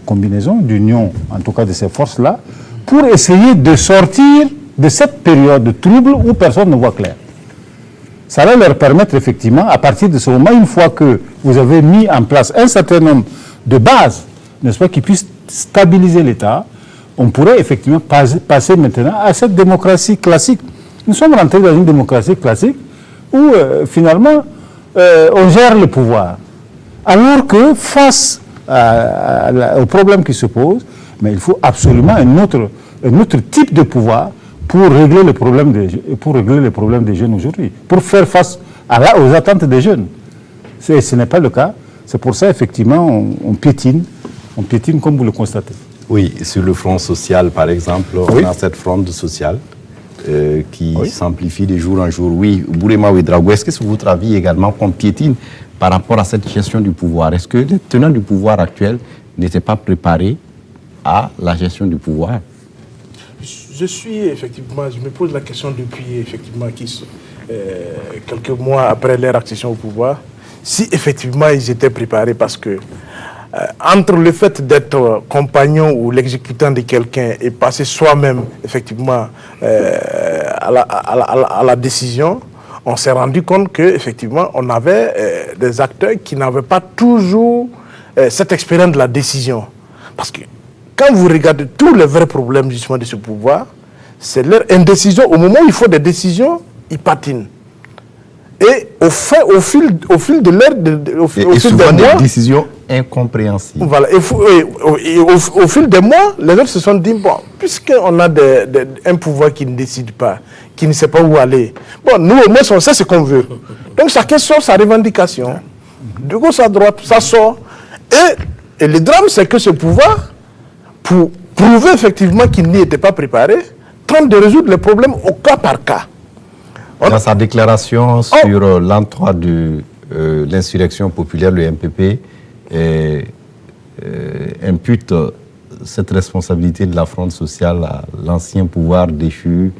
combinaison, d'union, en tout cas de ces forces-là, pour essayer de sortir de cette période de trouble où personne ne voit clair. Ça va leur permettre effectivement, à partir de ce moment, une fois que vous avez mis en place un certain nombre de bases, n'est-ce pas, qui puisse stabiliser l'État, on pourrait effectivement passer maintenant à cette démocratie classique. Nous sommes rentrés dans une démocratie classique où finalement on gère le pouvoir. Alors que face aux problèmes qui se posent, mais il faut absolument un autre type de pouvoir pour régler les problèmes des jeunes aujourd'hui, pour faire face aux attentes des jeunes. Ce n'est pas le cas. C'est pour ça, effectivement, on piétine comme vous le constatez. Oui, sur le front social, par exemple, on a cette fronde sociale qui s'amplifie de jour en jour. Oui, Bourema Ouedraogo, est-ce que c'est votre avis également qu'on piétine par rapport à cette gestion du pouvoir? Est-ce que les tenants du pouvoir actuel n'étaient pas préparés à la gestion du pouvoir? Je me pose la question depuis effectivement quelques mois après leur accession au pouvoir, si effectivement ils étaient préparés, parce que entre le fait d'être compagnon ou l'exécutant de quelqu'un et passer soi-même effectivement à la décision, on s'est rendu compte qu'effectivement on avait des acteurs qui n'avaient pas toujours cette expérience de la décision. Parce que quand vous regardez tous les vrais problèmes justement de ce pouvoir, c'est leur indécision. Au moment où il faut des décisions, ils patinent. Et au fil de l'heure, au fil souvent des mois, des décisions incompréhensibles. Voilà. Et au fil des mois, les autres se sont dit, bon, puisqu'on a un pouvoir qui ne décide pas, qui ne sait pas où aller, bon, nous au moins on sait ce qu'on veut. Donc chacun sort sa revendication. De gauche à droite, ça sort. Et le drame, c'est que ce pouvoir, pour prouver effectivement qu'il n'y était pas préparé, tente de résoudre les problèmes au cas par cas. Dans sa déclaration sur l'entroi de l'insurrection populaire, le MPP, impute cette responsabilité de la fronde sociale à l'ancien pouvoir déchu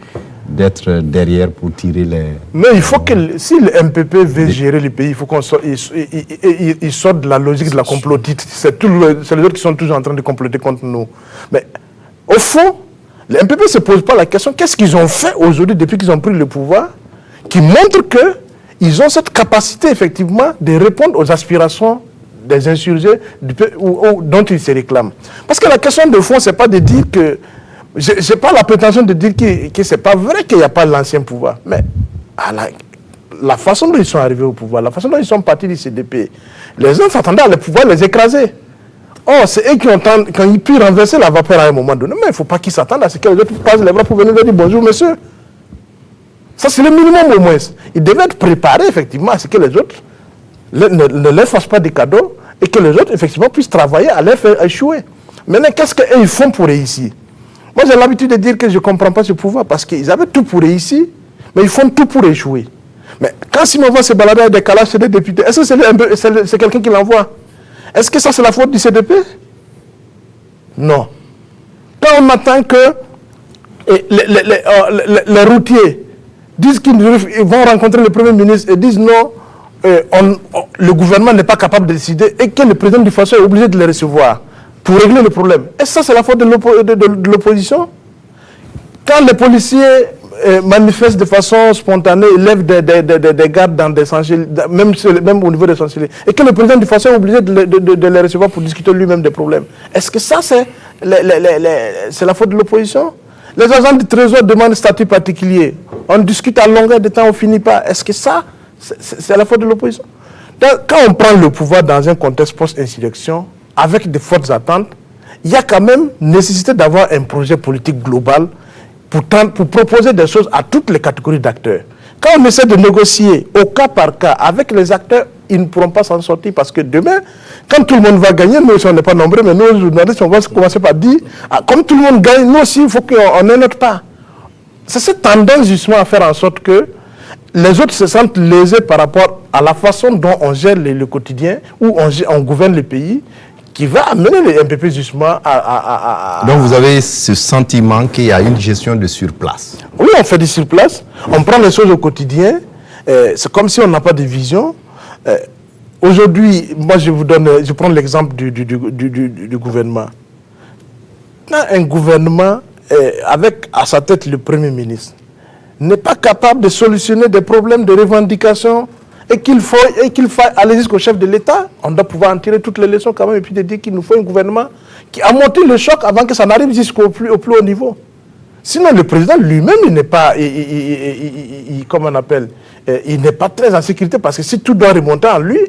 d'être derrière pour tirer les... Mais il faut que, si le MPP veut gérer le pays, il faut qu'on sorte de la logique de la complotite. C'est les autres qui sont toujours en train de comploter contre nous. Mais au fond, le MPP ne se pose pas la question, qu'est-ce qu'ils ont fait aujourd'hui depuis qu'ils ont pris le pouvoir, qui montre qu'ils ont cette capacité effectivement de répondre aux aspirations des insurgés dont ils se réclament. Parce que la question de fond, ce n'est pas de dire que... Je n'ai pas la prétention de dire que ce n'est pas vrai qu'il n'y a pas l'ancien pouvoir. Mais la façon dont ils sont arrivés au pouvoir, la façon dont ils sont partis du CDP, les gens s'attendaient à le pouvoir les écraser. Oh, c'est eux qui ont quand ils puissent renverser la vapeur à un moment donné. Mais il ne faut pas qu'ils s'attendent à ce que les autres passent les bras pour venir leur dire bonjour monsieur. Ça c'est le minimum au moins. Ils devaient être préparés effectivement à ce que les autres ne leur fassent pas des cadeaux et que les autres effectivement puissent travailler à les faire échouer. Maintenant, qu'est-ce qu'ils font pour réussir? Moi, j'ai l'habitude de dire que je ne comprends pas ce pouvoir parce qu'ils avaient tout pour réussir, mais ils font tout pour échouer. Mais quand Simon va se balader avec des calages chez des députés, est-ce que c'est quelqu'un qui l'envoie? Est-ce que ça, c'est la faute du CDP? Non. Quand on attend que les routiers disent qu'ils vont rencontrer le Premier ministre et disent non, le gouvernement n'est pas capable de décider et que le président du Faso est obligé de les recevoir pour régler le problème. Et ça, c'est la faute de l'opposition. Quand les policiers manifestent de façon spontanée, lèvent des gardes dans des Saint-Gilles, même au niveau des Saint-Gilles, et que le président du Faso est obligé de les recevoir pour discuter lui-même des problèmes. Est-ce que ça, c'est la faute de l'opposition? Les agents du Trésor demandent statut particulier. On discute à longueur de temps, on ne finit pas. Est-ce que ça, c'est la faute de l'opposition? Quand on prend le pouvoir dans un contexte post-insurrection, avec de fortes attentes, il y a quand même nécessité d'avoir un projet politique global pour proposer des choses à toutes les catégories d'acteurs. Quand on essaie de négocier au cas par cas avec les acteurs, ils ne pourront pas s'en sortir parce que demain, quand tout le monde va gagner, nous aussi on n'est pas nombreux, mais nous journalistes, on va commencer par dire, comme tout le monde gagne, nous aussi il faut qu'on ait notre part. C'est cette tendance justement à faire en sorte que les autres se sentent lésés par rapport à la façon dont on gère le quotidien, ou on gouverne le pays, qui va amener les MPP justement à... Donc vous avez ce sentiment qu'il y a une gestion de surplace? Oui, on fait du surplace, on prend les choses au quotidien, c'est comme si on n'a pas de vision. Aujourd'hui, moi je prends l'exemple du gouvernement. Quand un gouvernement, avec à sa tête le Premier ministre, n'est pas capable de solutionner des problèmes de revendication, et qu'il faut aller jusqu'au chef de l'État, on doit pouvoir en tirer toutes les leçons quand même, et puis de dire qu'il nous faut un gouvernement qui amortit le choc avant que ça n'arrive jusqu'au plus haut niveau. Sinon, le président lui-même, il n'est pas, comment on appelle, il n'est pas très en sécurité, parce que si tout doit remonter en lui,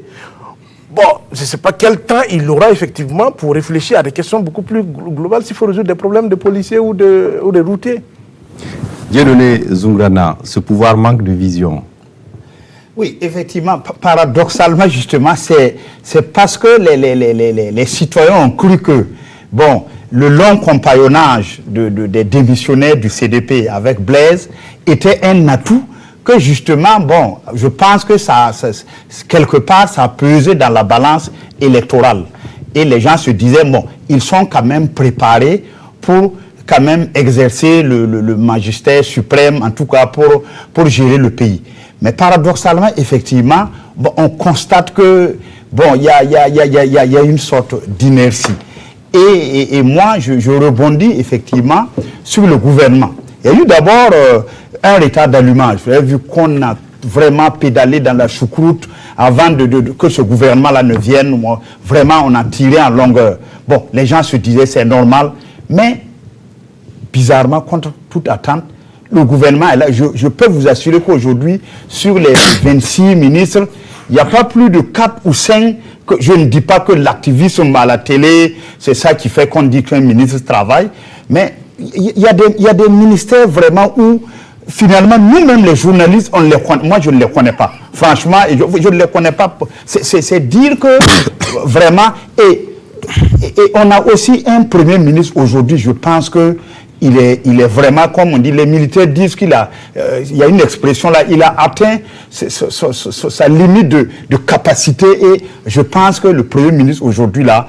bon, je ne sais pas quel temps il aura effectivement pour réfléchir à des questions beaucoup plus globales s'il faut résoudre des problèmes de policiers ou de routiers. Dieudonné Zoungrana, ce pouvoir manque de vision. Oui, effectivement, paradoxalement, justement, c'est parce que les citoyens ont cru que, bon, le long compagnonnage des démissionnaires du CDP avec Blaise était un atout que, justement, bon, je pense que quelque part, ça a pesé dans la balance électorale. Et les gens se disaient, bon, ils sont quand même préparés pour quand même exercer le magistère suprême, en tout cas pour gérer le pays. Mais paradoxalement, effectivement, bon, on constate que bon, il y a une sorte d'inertie. Et moi, je rebondis effectivement sur le gouvernement. Il y a eu d'abord un retard d'allumage. Vous avez vu qu'on a vraiment pédalé dans la choucroute avant que ce gouvernement-là ne vienne. Vraiment, on a tiré en longueur. Bon, les gens se disaient c'est normal, mais bizarrement, contre toute attente, le gouvernement est là. Je peux vous assurer qu'aujourd'hui, sur les 26 ministres, il n'y a pas plus de 4 ou 5, je ne dis pas que l'activisme à la télé, c'est ça qui fait qu'on dit qu'un ministre travaille, mais il y a des ministères vraiment où, finalement, nous-mêmes les journalistes, on les connaît. Moi, je ne les connais pas. Franchement, je ne les connais pas. C'est dire que, vraiment, et on a aussi un Premier ministre aujourd'hui, je pense que il est vraiment, comme on dit, les militaires disent qu'il a, il y a une expression là, il a atteint sa limite de capacité, et je pense que le Premier ministre aujourd'hui là,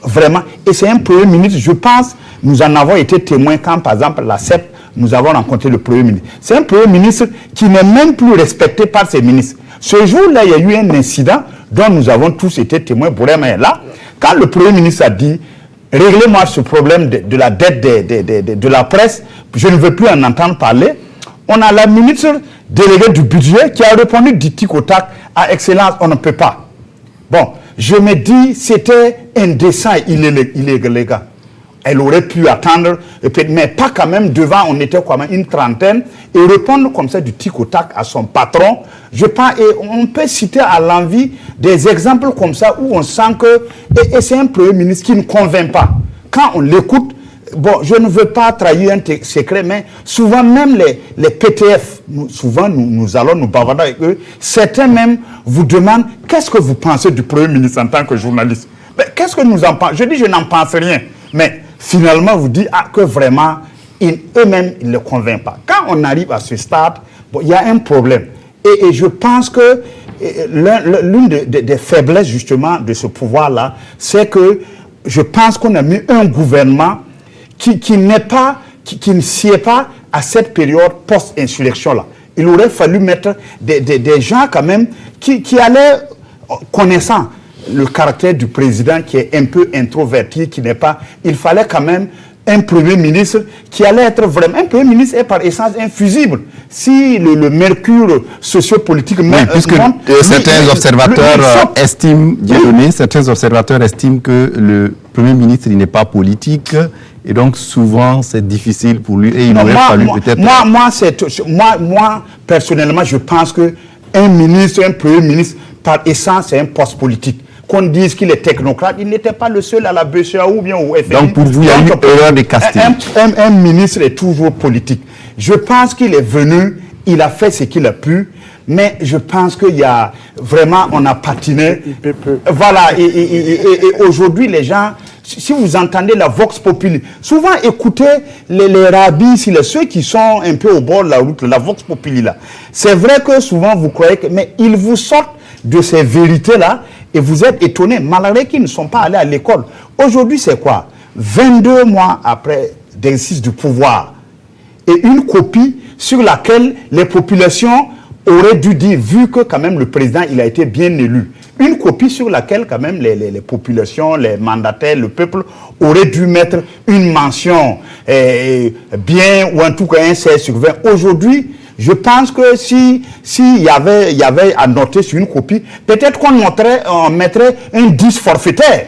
vraiment, et c'est un Premier ministre, je pense, nous en avons été témoins quand, par exemple, la CEP, nous avons rencontré le Premier ministre. C'est un Premier ministre qui n'est même plus respecté par ses ministres. Ce jour-là, il y a eu un incident dont nous avons tous été témoins, Bourema est là, quand le Premier ministre a dit « Réglez-moi ce problème de la dette de la presse, je ne veux plus en entendre parler », on a la ministre déléguée du budget qui a répondu du tic au tac à Excellence, on ne peut pas. Bon, je me dis, c'était indécent et illégal. Elle aurait pu attendre, mais pas quand même devant, on était quand même une trentaine, et répondre comme ça du tic au tac à son patron. Je pense, et on peut citer à l'envi des exemples comme ça où on sent que, et c'est un Premier ministre qui ne convainc pas. Quand on l'écoute, bon, je ne veux pas trahir un secret, mais souvent même les PTF, nous allons nous bavarder avec eux, certains même vous demandent qu'est-ce que vous pensez du Premier ministre en tant que journaliste. Mais qu'est-ce que nous en pensons? Je dis je n'en pense rien, mais finalement vous dites que vraiment eux-mêmes ils ne le convainquent pas. Quand on arrive à ce stade, bon, il y a un problème, et je pense que l'une des faiblesses justement de ce pouvoir-là, c'est que je pense qu'on a mis un gouvernement qui ne sied pas à cette période post-insurrection-là. Il aurait fallu mettre des gens quand même qui allaient, connaissant le caractère du président qui est un peu introverti, qui n'est pas... Il fallait quand même un Premier ministre qui allait être vraiment... Un Premier ministre est par essence infusible. Si le mercure sociopolitique... Oui, puisque certains observateurs estiment que le Premier ministre il n'est pas politique, et donc souvent c'est difficile pour lui, et il aurait fallu peut-être... Moi, personnellement, je pense qu'un ministre, un Premier ministre, par essence, c'est un poste politique. Qu'on dise qu'il est technocrate, il n'était pas le seul à la BCA ou bien au FMI. Donc pour vous, il y a eu erreur de casting. Un ministre est toujours politique. Je pense qu'il est venu, il a fait ce qu'il a pu, mais je pense qu'il y a vraiment, on a patiné. Voilà, et aujourd'hui, les gens, si vous entendez la vox populi, souvent écoutez les rabbis, ceux qui sont un peu au bord de la route, la vox populi là. C'est vrai que souvent vous croyez que, mais ils vous sortent de ces vérités-là, et vous êtes étonnés, malgré qu'ils ne sont pas allés à l'école. Aujourd'hui, c'est quoi? 22 mois après l'exercice du pouvoir, et une copie sur laquelle les populations auraient dû dire, vu que quand même le président, il a été bien élu, une copie sur laquelle quand même les populations, les mandataires, le peuple auraient dû mettre une mention bien, ou en tout cas un 16/20. Aujourd'hui, je pense que s'il y avait à noter sur une copie, peut-être qu'on mettrait un 10 forfaitaire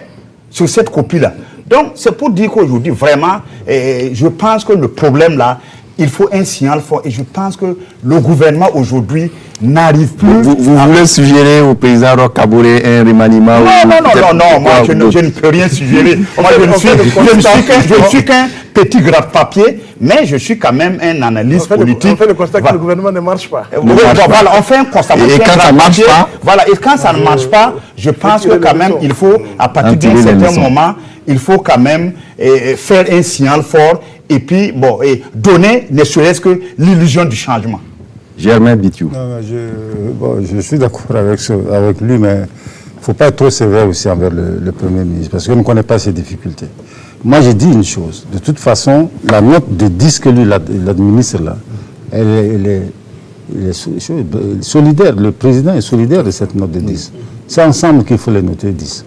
sur cette copie-là. Donc, c'est pour dire qu'aujourd'hui, vraiment, je pense que le problème là, il faut un signal fort. Et je pense que le gouvernement aujourd'hui n'arrive plus... Vous voulez suggérer au président Roch Kaboré un remaniement? Non, moi je ne peux rien suggérer. Moi, je ne suis qu'un petit gratte-papier, mais je suis quand même un analyste politique. On fait le constat que le gouvernement ne marche pas. Voilà, on fait un constat. Et quand ça ne marche pas? Voilà, et quand ça ne marche pas, je pense que quand même, il faut, à partir d'un certain moment, il faut quand même faire un signal fort et puis, bon, et donner ne serait-ce que l'illusion du changement. Germain Bitiou. Je suis d'accord avec lui, mais il ne faut pas être trop sévère aussi envers le Premier ministre, parce qu'on ne connaît pas ses difficultés. Moi, j'ai dit une chose. De toute façon, la note de 10 que lui l'administre là, elle est solidaire. Le président est solidaire de cette note de 10. C'est ensemble qu'il faut les noter 10,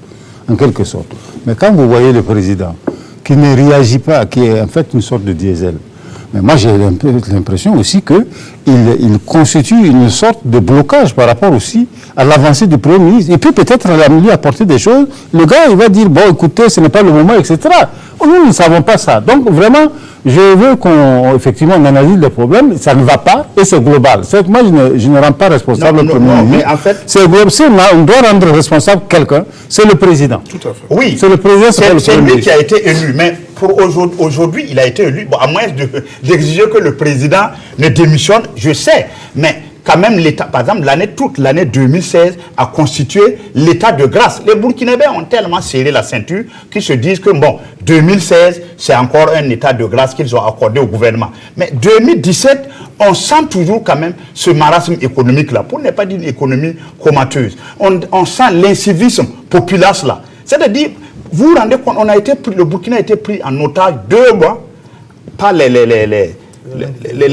en quelque sorte. Mais quand vous voyez le président qui ne réagit pas, qui est en fait une sorte de diesel, mais moi j'ai un peu l'impression aussi qu'il constitue une sorte de blocage par rapport aussi à l'avancée du Premier ministre. Et puis peut-être à lui apporter des choses, le gars il va dire, bon écoutez, ce n'est pas le moment, etc. Nous ne savons pas ça. Donc vraiment, je veux qu'effectivement on analyse le problème, ça ne va pas et c'est global. Moi je ne rends pas responsable le Premier ministre. Mais en fait, c'est global. On doit rendre responsable quelqu'un, c'est le président. Tout à fait. Oui, c'est le président, c'est lui qui a été élu, mais pour aujourd'hui, il a été élu, bon, à moins d'exiger que le président ne démissionne, je sais, mais quand même l'État, par exemple, toute l'année 2016 a constitué l'état de grâce. Les Burkinabés ont tellement serré la ceinture qu'ils se disent que, bon, 2016, c'est encore un état de grâce qu'ils ont accordé au gouvernement. Mais 2017, on sent toujours quand même ce marasme économique-là, pour ne pas dire une économie comateuse. On sent l'incivisme populace là. C'est-à-dire, vous vous rendez compte, le Burkina a été pris en otage 2 mois par les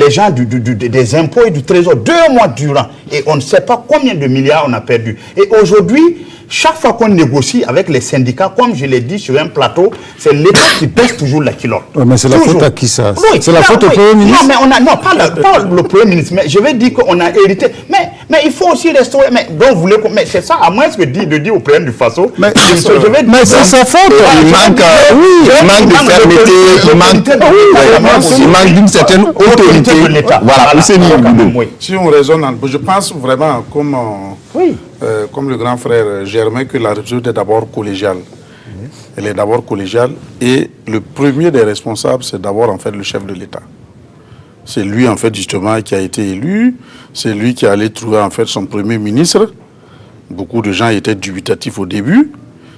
gens des impôts et du trésor, 2 mois durant. Et on ne sait pas combien de milliards on a perdu. Et aujourd'hui, chaque fois qu'on négocie avec les syndicats, comme je l'ai dit sur un plateau, c'est l'État qui pèse toujours la culotte. Ouais, mais c'est la faute à qui ça? Oui, c'est la faute au Premier ministre? Non, mais pas le Premier ministre, mais je vais dire qu'on a hérité. Mais il faut aussi restaurer. Mais c'est ça, à moins de dire au Premier du Faso. Mais c'est sa faute. Il manque de fermeté, il manque d'une certaine autorité. Voilà, si on raisonne, je pense vraiment comme le grand frère Germain, que la république est d'abord collégiale. Elle est d'abord collégiale et le premier des responsables, c'est d'abord en fait le chef de l'État. C'est lui en fait justement qui a été élu, c'est lui qui allait trouver en fait son premier ministre. Beaucoup de gens étaient dubitatifs au début.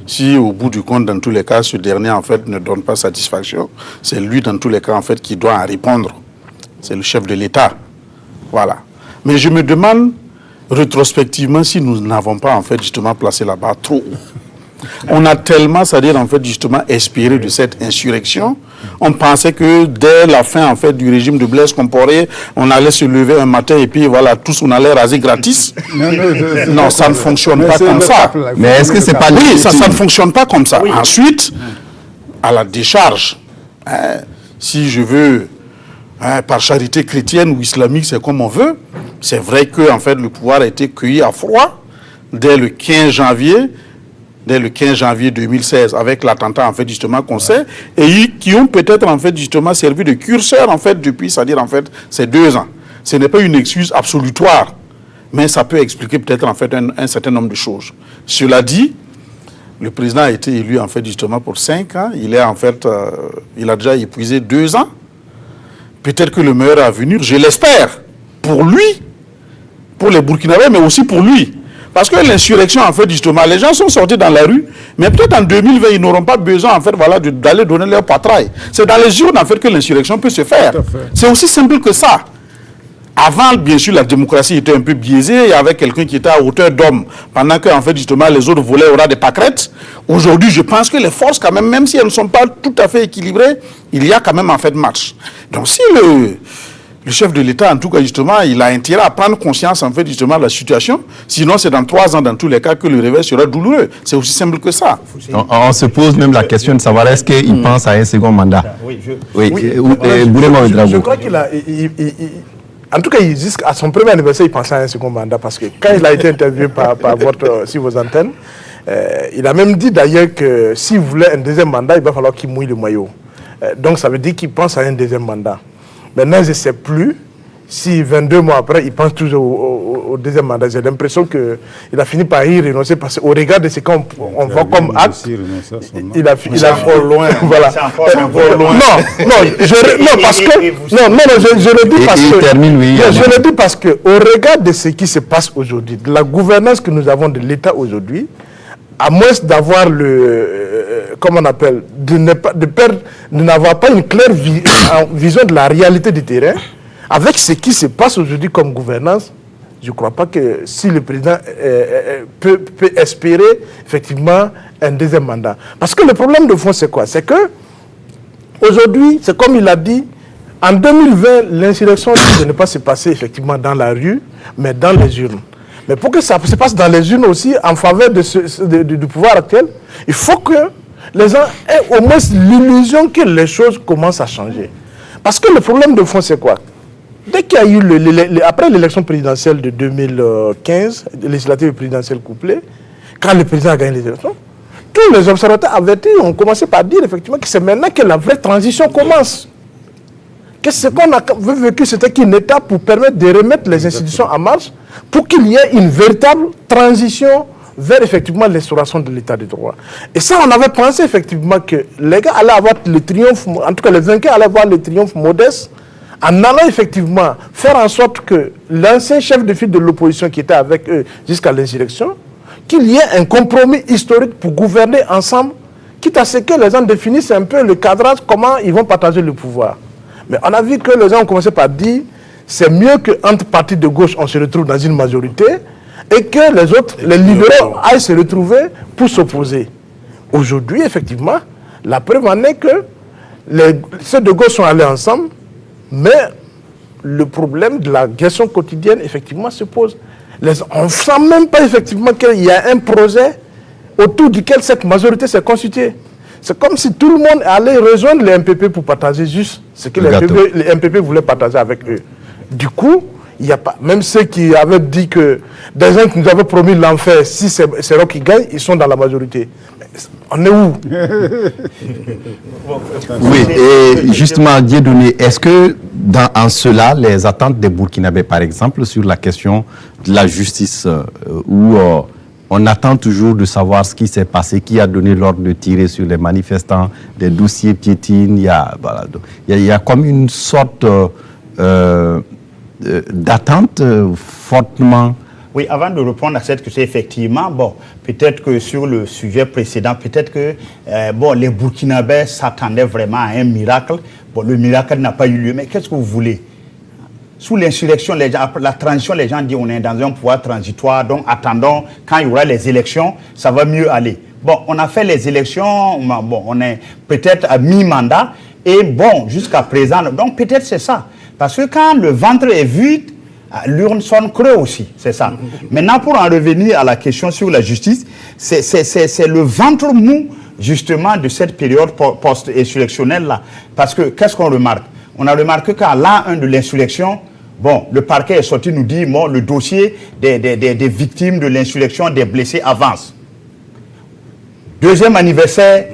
Si au bout du compte, dans tous les cas, ce dernier en fait ne donne pas satisfaction, c'est lui dans tous les cas en fait qui doit en répondre. C'est le chef de l'État. Voilà. Mais je me demande rétrospectivement si nous n'avons pas en fait justement placé la barre trop haut. On a tellement, c'est-à-dire en fait justement espéré de cette insurrection. On pensait que dès la fin en fait du régime de Blaise Compaoré, on allait se lever un matin et puis voilà, tous on allait raser gratis. Non, ça ne fonctionne pas comme ça. Mais est-ce que c'est pas oui, ça ne fonctionne pas comme ça. Oui. Ensuite, à la décharge, si je veux, par charité chrétienne ou islamique, c'est comme on veut. C'est vrai que en fait le pouvoir a été cueilli à froid dès le 15 janvier 2016 avec l'attentat en fait justement qu'on sait et qui ont peut-être en fait justement servi de curseur en fait depuis, c'est-à-dire en fait ces 2 ans. Ce n'est pas une excuse absolutoire, mais ça peut expliquer peut-être en fait un certain nombre de choses. Cela dit, le président a été élu en fait justement pour 5 ans. Il est en fait, il a déjà épuisé 2 ans. Peut-être que le meilleur à venir, je l'espère, pour lui, pour les Burkinabés, mais aussi pour lui. Parce que l'insurrection, en fait, justement, les gens sont sortis dans la rue, mais peut-être en 2020, ils n'auront pas besoin, en fait, voilà, d'aller donner leur patraille. C'est dans les urnes, en fait, que l'insurrection peut se faire. C'est aussi simple que ça. Avant, bien sûr, la démocratie était un peu biaisée. Il y avait quelqu'un qui était à hauteur d'homme, pendant que, en fait, justement, les autres volaient au ras des pâquerettes. Aujourd'hui, je pense que les forces, quand même si elles ne sont pas tout à fait équilibrées, il y a quand même, en fait, match. Donc, si le chef de l'État, en tout cas, justement, il a intérêt à prendre conscience, en fait, justement, de la situation. Sinon, c'est dans 3 ans, dans tous les cas, que le réveil sera douloureux. C'est aussi simple que ça. On se pose même la question de savoir est-ce qu'il pense à un second mandat. Je crois qu'il a... En tout cas, à son premier anniversaire, il pensait à un second mandat parce que quand il a été interviewé par sur vos antennes, il a même dit d'ailleurs que s'il voulait un deuxième mandat, il va falloir qu'il mouille le maillot. Donc ça veut dire qu'il pense à un deuxième mandat. Maintenant, je ne sais plus si 22 mois après, il pense toujours au deuxième mandat. J'ai l'impression qu'il a fini par y renoncer parce qu'au regard de ce qu'on voit comme acte, il a encore loin. Voilà. C'est encore loin. Je le dis parce que au regard de ce qui se passe aujourd'hui, de la gouvernance que nous avons de l'État aujourd'hui, à moins d'avoir comment on appelle, de n'avoir pas une claire vision de la réalité du terrain, avec ce qui se passe aujourd'hui comme gouvernance, je ne crois pas que si le président peut espérer effectivement un deuxième mandat. Parce que le problème de fond, c'est quoi? C'est que aujourd'hui, c'est comme il a dit, en 2020, l'insurrection ne pas se passer effectivement dans la rue, mais dans les urnes. Mais pour que ça se passe dans les urnes aussi, en faveur du pouvoir actuel, il faut que les gens aient au moins l'illusion que les choses commencent à changer. Parce que le problème de fond, c'est quoi? Dès qu'il y a eu, après l'élection présidentielle de 2015, législative et présidentielle couplée, quand le président a gagné les élections, tous les observateurs avertis ont commencé par dire effectivement que c'est maintenant que la vraie transition commence. Que ce qu'on a vécu, c'était qu'une étape pour permettre de remettre les institutions en marche, pour qu'il y ait une véritable transition vers effectivement l'instauration de l'état de droit. Et ça, on avait pensé effectivement que les gars allaient avoir le triomphe, en tout cas les vainqueurs allaient avoir le triomphe modeste, en allant effectivement faire en sorte que l'ancien chef de file de l'opposition qui était avec eux jusqu'à l'insurrection, qu'il y ait un compromis historique pour gouverner ensemble, quitte à ce que les gens définissent un peu le cadrage, comment ils vont partager le pouvoir. Mais on a vu que les gens ont commencé par dire c'est mieux qu'entre partis de gauche, on se retrouve dans une majorité et que les autres, les libéraux, aillent se retrouver pour s'opposer. Aujourd'hui, effectivement, la preuve en est que ceux de gauche sont allés ensemble, mais le problème de la question quotidienne, effectivement, se pose. On ne sent même pas, effectivement, qu'il y a un projet autour duquel cette majorité s'est constituée. C'est comme si tout le monde allait rejoindre les MPP pour partager juste ce que les MPP voulaient partager avec eux. Du coup, il n'y a pas, même ceux qui avaient dit que des gens qui nous avaient promis l'enfer, si c'est eux qui gagnent, ils sont dans la majorité. On est où? Oui, et justement, Dieudonné, est-ce que en cela, les attentes des Burkinabés, par exemple, sur la question de la justice, où on attend toujours de savoir ce qui s'est passé, qui a donné l'ordre de tirer sur les manifestants, des dossiers piétines, il y a comme une sorte d'attente fortement... Oui, avant de répondre à cette question, effectivement, bon, peut-être que sur le sujet précédent, peut-être que les Burkinabés s'attendaient vraiment à un miracle. Bon, le miracle n'a pas eu lieu, mais qu'est-ce que vous voulez? Sous l'insurrection, la transition, les gens disent on est dans un pouvoir transitoire, donc attendons, quand il y aura les élections, ça va mieux aller. Bon, on a fait les élections, bon, on est peut-être à mi-mandat, et bon, jusqu'à présent, donc peut-être c'est ça. Parce que quand le ventre est vide, l'urne sonne creux aussi, c'est ça. Maintenant, pour en revenir à la question sur la justice, c'est le ventre mou, justement, de cette période post-insurrectionnelle-là. Parce que, qu'est-ce qu'on remarque? On a remarqué qu'à l'an 1 de l'insurrection, bon, le parquet est sorti nous dit, bon, le dossier des victimes de l'insurrection, des blessés avance. Deuxième anniversaire,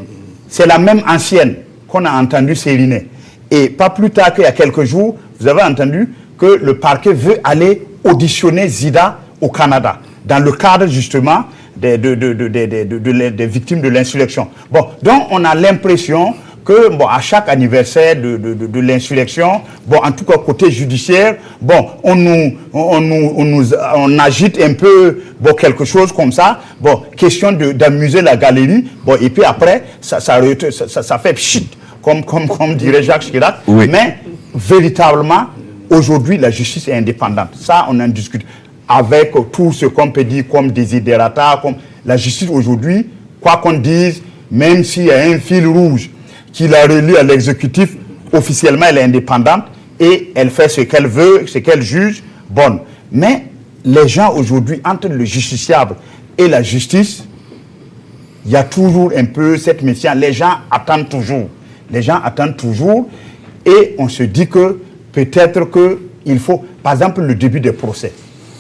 c'est la même ancienne qu'on a entendu s'ériner. Et pas plus tard qu'il y a quelques jours, vous avez entendu que le parquet veut aller auditionner Zida au Canada, dans le cadre justement des victimes de l'insurrection. Bon, donc on a l'impression que bon, à chaque anniversaire de l'insurrection, bon, en tout cas côté judiciaire, bon, on agite un peu bon, quelque chose comme ça, bon, question d'amuser la galerie, bon, et puis après, ça fait pchit, comme dirait Jacques Chirac, oui. Mais véritablement, aujourd'hui, la justice est indépendante. Ça, on en discute. Avec tout ce qu'on peut dire comme desiderata, comme la justice aujourd'hui, quoi qu'on dise, même s'il y a un fil rouge qui la relie à l'exécutif, officiellement, elle est indépendante et elle fait ce qu'elle veut, ce qu'elle juge, bonne. Mais les gens aujourd'hui, entre le justiciable et la justice, il y a toujours un peu cette méfiance. Les gens attendent toujours. Les gens attendent toujours et on se dit que peut-être qu'il faut, par exemple, le début des procès.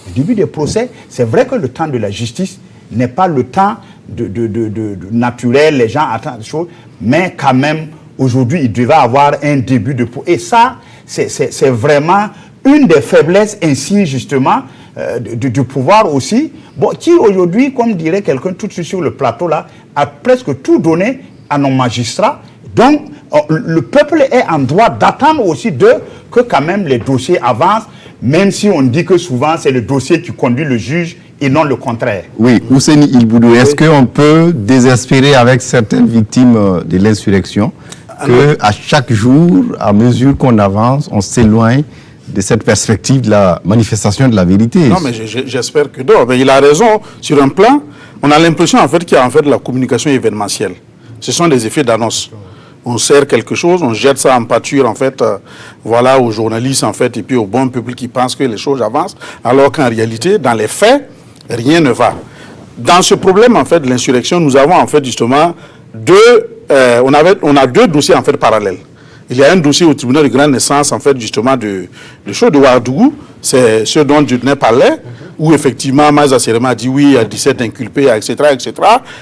Le début des procès, c'est vrai que le temps de la justice n'est pas le temps de naturel, les gens attendent des choses, mais quand même, aujourd'hui, il devait avoir un début de procès. Et ça, c'est vraiment une des faiblesses ainsi, justement, du pouvoir aussi, bon, qui aujourd'hui, comme dirait quelqu'un tout de suite sur le plateau, là, a presque tout donné à nos magistrats. Donc, le peuple est en droit d'attendre aussi que quand même les dossiers avancent, même si on dit que souvent c'est le dossier qui conduit le juge et non le contraire. Oui, Ousseini Ilboudou, est-ce qu'on peut désespérer avec certaines victimes de l'insurrection qu'à chaque jour, à mesure qu'on avance, on s'éloigne de cette perspective de la manifestation de la vérité? Non, mais j'espère que non. Mais il a raison. Sur un plan, on a l'impression en fait qu'il y a en fait de la communication événementielle. Ce sont des effets d'annonce. On sert quelque chose, on jette ça en pâture, en fait, voilà, aux journalistes, en fait, et puis au bon public qui pense que les choses avancent, alors qu'en réalité, dans les faits, rien ne va. Dans ce problème, en fait, de l'insurrection, nous avons, en fait, justement, on a deux dossiers, en fait, parallèles. Il y a un dossier au tribunal de grande naissance, en fait, justement, de choses de Ouagadougou, c'est ce dont Dieudonné parlait, où effectivement, Maïza Serema a dit oui, il y a 17 inculpés, etc., etc.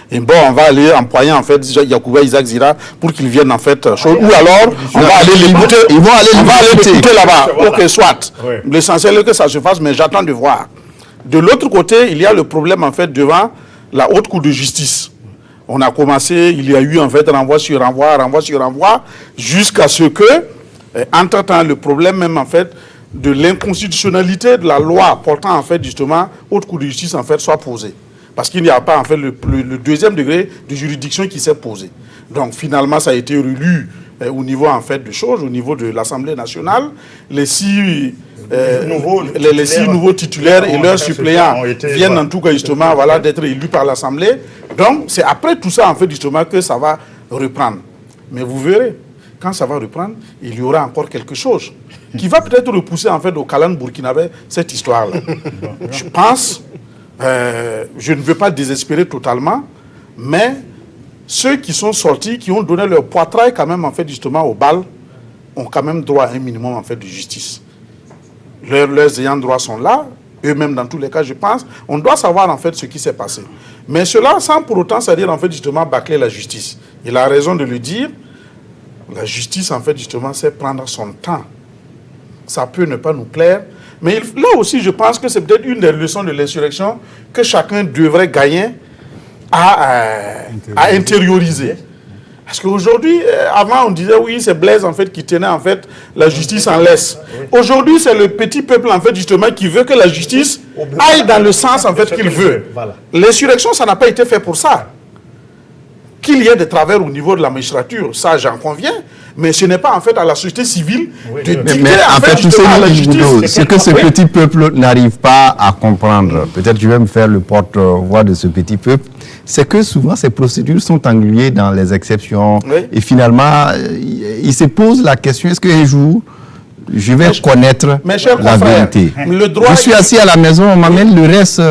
Et bon, on va aller employer, en fait, Yacouba Isaac Zira pour qu'ils viennent, en fait, ou alors, on va aller l'écouter. Ils vont aller l'écouter là-bas. Ok, soit. Oui. L'essentiel est que ça se fasse, mais j'attends de voir. De l'autre côté, il y a le problème, en fait, devant la haute cour de justice. On a commencé, il y a eu, en fait, renvoi sur renvoi, jusqu'à ce que Entre-temps, le problème même, en fait, de l'inconstitutionnalité de la loi portant, en fait, justement, haute cour de justice, en fait, soit posée. Parce qu'il n'y a pas, en fait, le deuxième degré de juridiction qui s'est posé. Donc, finalement, ça a été relu au niveau, en fait, de choses, au niveau de l'Assemblée nationale. Les six nouveaux titulaires et leurs suppléants viennent, en tout cas, justement, voilà, d'être élus par l'Assemblée. Donc, c'est après tout ça, en fait, justement, que ça va reprendre. Mais vous verrez, quand ça va reprendre, il y aura encore quelque chose qui va peut-être repousser, en fait, au Kalan burkinabé, cette histoire-là. Je pense, je ne veux pas désespérer totalement, mais ceux qui sont sortis, qui ont donné leur poitrail quand même, en fait, justement, au bal, ont quand même droit à un minimum, en fait, de justice. Leurs ayants droit sont là, eux-mêmes, dans tous les cas, je pense. On doit savoir, en fait, ce qui s'est passé. Mais cela, sans pour autant, c'est-à-dire, en fait, justement, bâcler la justice. Il a raison de le dire. La justice, en fait, justement, c'est prendre son temps. Ça peut ne pas nous plaire. Mais là aussi, je pense que c'est peut-être une des leçons de l'insurrection que chacun devrait gagner à intérioriser. Parce qu'aujourd'hui, avant, on disait, oui, c'est Blaise, en fait, qui tenait, en fait, la justice en laisse. Aujourd'hui, c'est le petit peuple, en fait, justement, qui veut que la justice aille dans le sens, en fait, qu'il veut. L'insurrection, ça n'a pas été fait pour ça. Qu'il y ait des travers au niveau de la magistrature, ça, j'en conviens. Mais ce n'est pas, en fait, à la société civile de dicter, mais en fait, tu sais, ce que ce petit peuple n'arrive pas à comprendre, peut-être je vais me faire le porte-voix de ce petit peuple, c'est que souvent ces procédures sont engluées dans les exceptions. Et finalement, il se pose la question, est-ce qu'un jour, je vais connaître la vérité? Je suis assis à la maison, on m'amène le reste,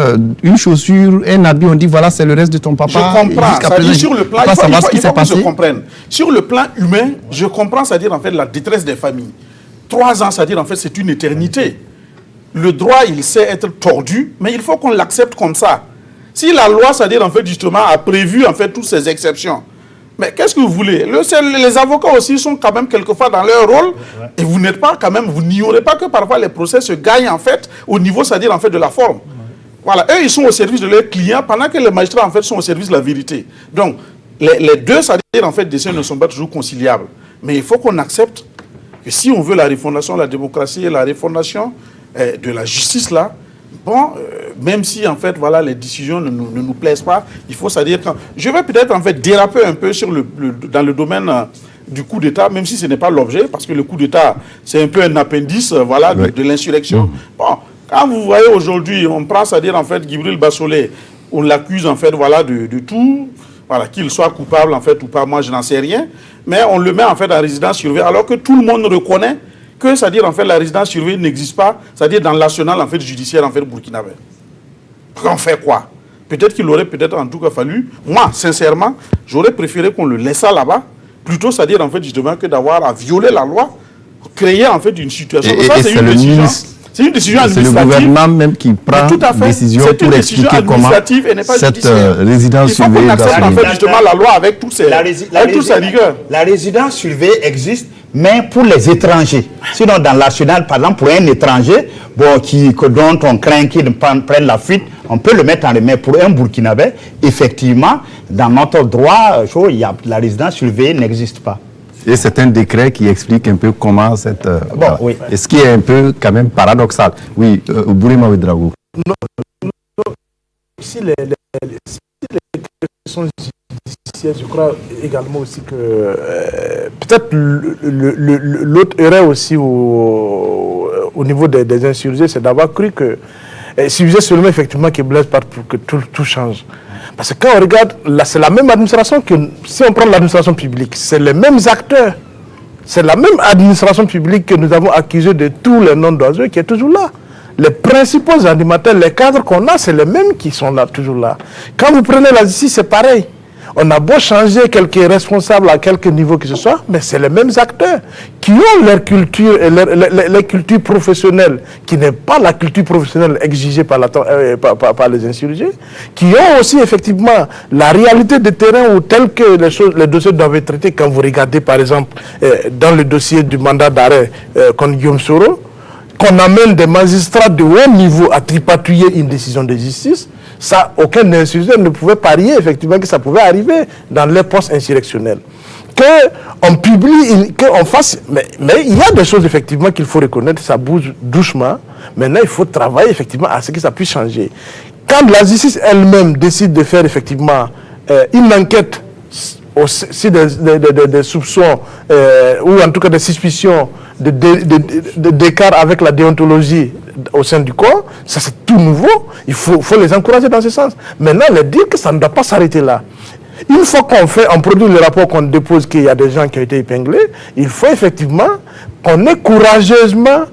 une chaussure, un habit, on dit voilà, c'est le reste de ton papa. Je comprends, c'est-à-dire sur le plan, il faut que je comprenne. Sur le plan humain, je comprends, c'est-à-dire en fait la détresse des familles. 3 ans, c'est-à-dire en fait c'est une éternité. Le droit, il sait être tordu, mais il faut qu'on l'accepte comme ça. Si la loi, c'est-à-dire en fait justement, a prévu en fait toutes ces exceptions, mais qu'est-ce que vous voulez? Les avocats aussi sont quand même quelquefois dans leur rôle, et vous n'êtes pas quand même, vous n'ignorez pas que parfois les procès se gagnent en fait au niveau, c'est-à-dire en fait de la forme. Voilà, eux ils sont au service de leurs clients pendant que les magistrats en fait sont au service de la vérité. Donc les deux, c'est-à-dire en fait des ne sont pas toujours conciliables. Mais il faut qu'on accepte que si on veut la refondation de la démocratie et la refondation de la justice là, bon, même si en fait voilà les décisions ne nous plaisent pas, il faut c'est-à-dire que je vais peut-être en fait déraper un peu sur dans le domaine du coup d'État, même si ce n'est pas l'objet, parce que le coup d'État c'est un peu un appendice voilà de l'insurrection. Bon, quand vous voyez aujourd'hui, on prend c'est-à-dire en fait Djibril Bassolé, on l'accuse en fait voilà de tout, voilà qu'il soit coupable en fait ou pas, moi je n'en sais rien, mais on le met en fait en résidence surveillée alors que tout le monde reconnaît que, c'est-à-dire, en fait, la résidence surveillée n'existe pas, c'est-à-dire dans l'arsenal, en fait, judiciaire, en fait, burkinabé. On fait quoi? Peut-être qu'il aurait, peut-être, en tout cas, fallu, moi, sincèrement, j'aurais préféré qu'on le laisse là-bas, plutôt, c'est-à-dire, en fait, justement, que d'avoir à violer la loi, créer, en fait, une situation. Et ça, c'est une décision. C'est une décision administrative. C'est le gouvernement même qui prend une décision pour expliquer comment cette résidence surveillée doit se faire. En fait, justement, la loi avec toutes ses rigueurs. La résidence surveillée existe, mais pour les étrangers. Sinon, dans l'arsenal, par exemple, pour un étranger dont on craint qu'il prenne la fuite, on peut le mettre en remet. Pour un Burkinabé, effectivement, dans notre droit, la résidence surveillée n'existe pas. Et c'est un décret qui explique un peu comment cette... oui. Et ce qui est un peu quand même paradoxal. Oui, Bourima Ouedraogo. Si les questions judiciaires, je crois également aussi que peut-être l'autre erreur aussi au niveau des insurgés, c'est d'avoir cru que si vous êtes seulement effectivement que Blaise part pour que tout change. Parce que quand on regarde, c'est la même administration que, si on prend l'administration publique, c'est les mêmes acteurs. C'est la même administration publique que nous avons accusé de tous les noms d'oiseaux qui est toujours là. Les principaux animateurs, les cadres qu'on a, c'est les mêmes qui sont là, toujours là. Quand vous prenez la justice, c'est pareil. On a beau changer quelques responsables à quelque niveau que ce soit, mais c'est les mêmes acteurs qui ont leur culture, leur culture professionnelle, qui n'est pas la culture professionnelle exigée par les insurgés, qui ont aussi effectivement la réalité de terrain où tel que les dossiers doivent être traités. Quand vous regardez par exemple dans le dossier du mandat d'arrêt contre Guillaume Soro, qu'on amène des magistrats de haut niveau à tripatouiller une décision de justice, ça, aucun insurgé ne pouvait parier effectivement que ça pouvait arriver dans les postes insurrectionnels. qu'on publie, qu'on fasse... Mais il y a des choses, effectivement, qu'il faut reconnaître, ça bouge doucement. Maintenant, il faut travailler, effectivement, à ce que ça puisse changer. Quand la justice elle-même décide de faire, effectivement, une enquête aussi des soupçons, ou en tout cas des suspicions d'écart avec la déontologie au sein du corps, ça c'est tout nouveau. Il faut les encourager dans ce sens. Maintenant, leur dire que ça ne doit pas s'arrêter là. Une fois on produit le rapport, qu'on dépose qu'il y a des gens qui ont été épinglés, il faut effectivement qu'on ait courageusement,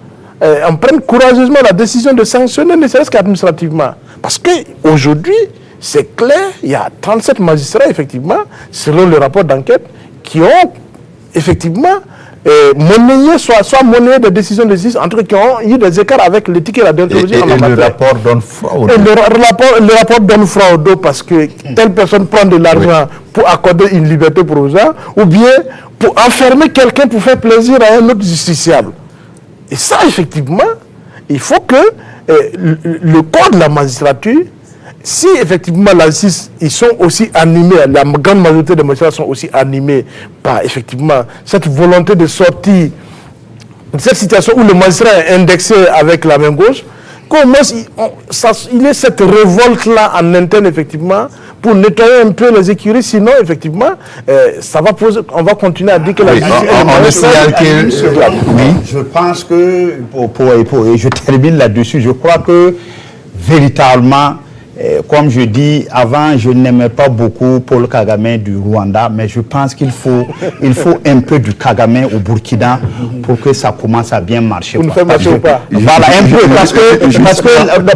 on prenne courageusement la décision de sanctionner, ne serait-ce qu'administrativement. Parce qu'aujourd'hui, c'est clair, il y a 37 magistrats, effectivement, selon le rapport d'enquête, qui ont effectivement monnayé, soit monnayé des décisions de justice, en tout cas qui ont eu des écarts avec l'éthique et la déontologie en matière. Et le rapport donne froid au dos. Le rapport donne froid au dos parce que telle personne prend de l'argent pour accorder une liberté provisoire, ou bien pour enfermer quelqu'un pour faire plaisir à un autre justiciable. Et ça, effectivement, il faut que le corps de la magistrature, si effectivement la justice, ils sont aussi animés, la grande majorité des magistrats sont aussi animés par effectivement cette volonté de sortir de cette situation où le magistrat est indexé avec la main gauche, comment il y a cette révolte-là en interne, effectivement, pour nettoyer un peu les écuries, sinon, effectivement, ça va poser, on va continuer à dire que la justice Je pense que, et je termine là-dessus, je crois que véritablement, comme je dis, avant, je n'aimais pas beaucoup Paul Kagame du Rwanda, mais je pense qu'il faut un peu du Kagame au Burkina pour que ça commence à bien marcher. Vous ne faites marcher ou pas? Voilà, un peu,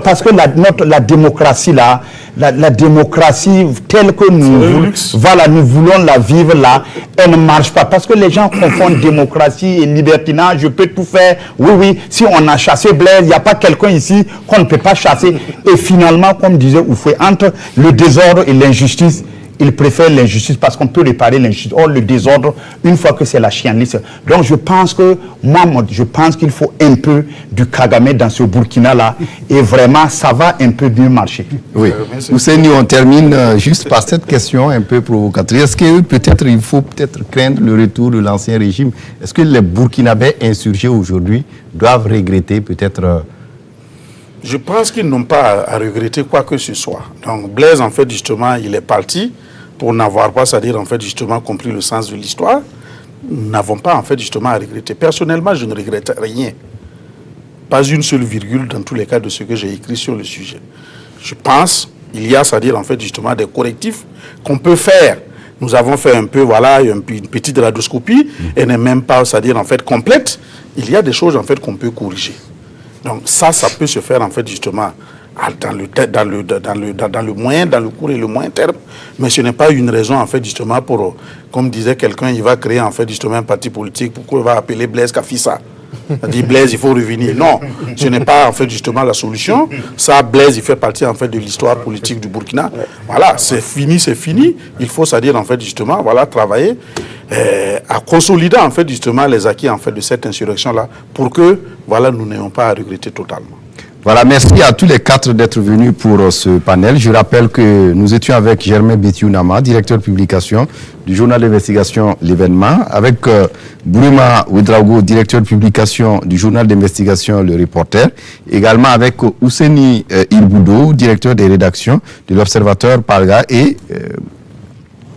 parce que la démocratie là, la démocratie telle que nous voulons la vivre là, elle ne marche pas. Parce que les gens confondent démocratie et libertinage. Je peux tout faire. Oui, si on a chassé Blaise, il n'y a pas quelqu'un ici qu'on ne peut pas chasser. Et finalement, comme disait Oufoué, entre le désordre et l'injustice, il préfère l'injustice parce qu'on peut réparer l'injustice. Or, le désordre, une fois que c'est la chienliste. Donc, je pense qu'il faut un peu du Kagame dans ce Burkina-là. Et vraiment, ça va un peu mieux marcher. Oui. Ousseini, on termine juste par cette question un peu provocatrice. Est-ce que peut-être il faut craindre le retour de l'ancien régime? Est-ce que les Burkinabés insurgés aujourd'hui doivent regretter peut-être... Je pense qu'ils n'ont pas à regretter quoi que ce soit. Donc Blaise, en fait, justement, il est parti pour n'avoir pas, c'est-à-dire, en fait, justement, compris le sens de l'histoire. Nous n'avons pas, en fait, justement, à regretter. Personnellement, je ne regrette rien. Pas une seule virgule dans tous les cas de ce que j'ai écrit sur le sujet. Je pense, il y a, c'est-à-dire, en fait, justement, des correctifs qu'on peut faire. Nous avons fait un peu, voilà, une petite radioscopie, elle n'est même pas, c'est-à-dire, en fait, complète. Il y a des choses, en fait, qu'on peut corriger. Donc ça peut se faire en fait justement dans le moyen, dans le court et le moyen terme, mais ce n'est pas une raison en fait justement pour, comme disait quelqu'un, il va créer en fait justement un parti politique, pourquoi il va appeler Blaise Kafissa? Il dit Blaise, il faut revenir. Non, ce n'est pas en fait justement la solution. Ça, Blaise, il fait partie en fait de l'histoire politique du Burkina. Voilà, c'est fini, c'est fini. Il faut, c'est-à-dire en fait justement, voilà, travailler à consolider en fait justement les acquis en fait de cette insurrection-là pour que, voilà, nous n'ayons pas à regretter totalement. Voilà, merci à tous les quatre d'être venus pour ce panel. Je rappelle que nous étions avec Germain Betiounama, directeur de publication du journal d'investigation L'Événement, avec Bourima Ouedraogo, directeur de publication du journal d'investigation Le Reporter, également avec Ousseini Ilboudo, directeur des rédactions de l'Observateur Parga, et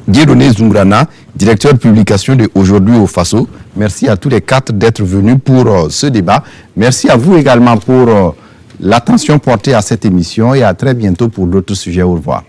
Dieudonné Zungrana, directeur de publication de Aujourd'hui au Faso. Merci à tous les quatre d'être venus pour ce débat. Merci à vous également pour l'attention portée à cette émission et à très bientôt pour d'autres sujets. Au revoir.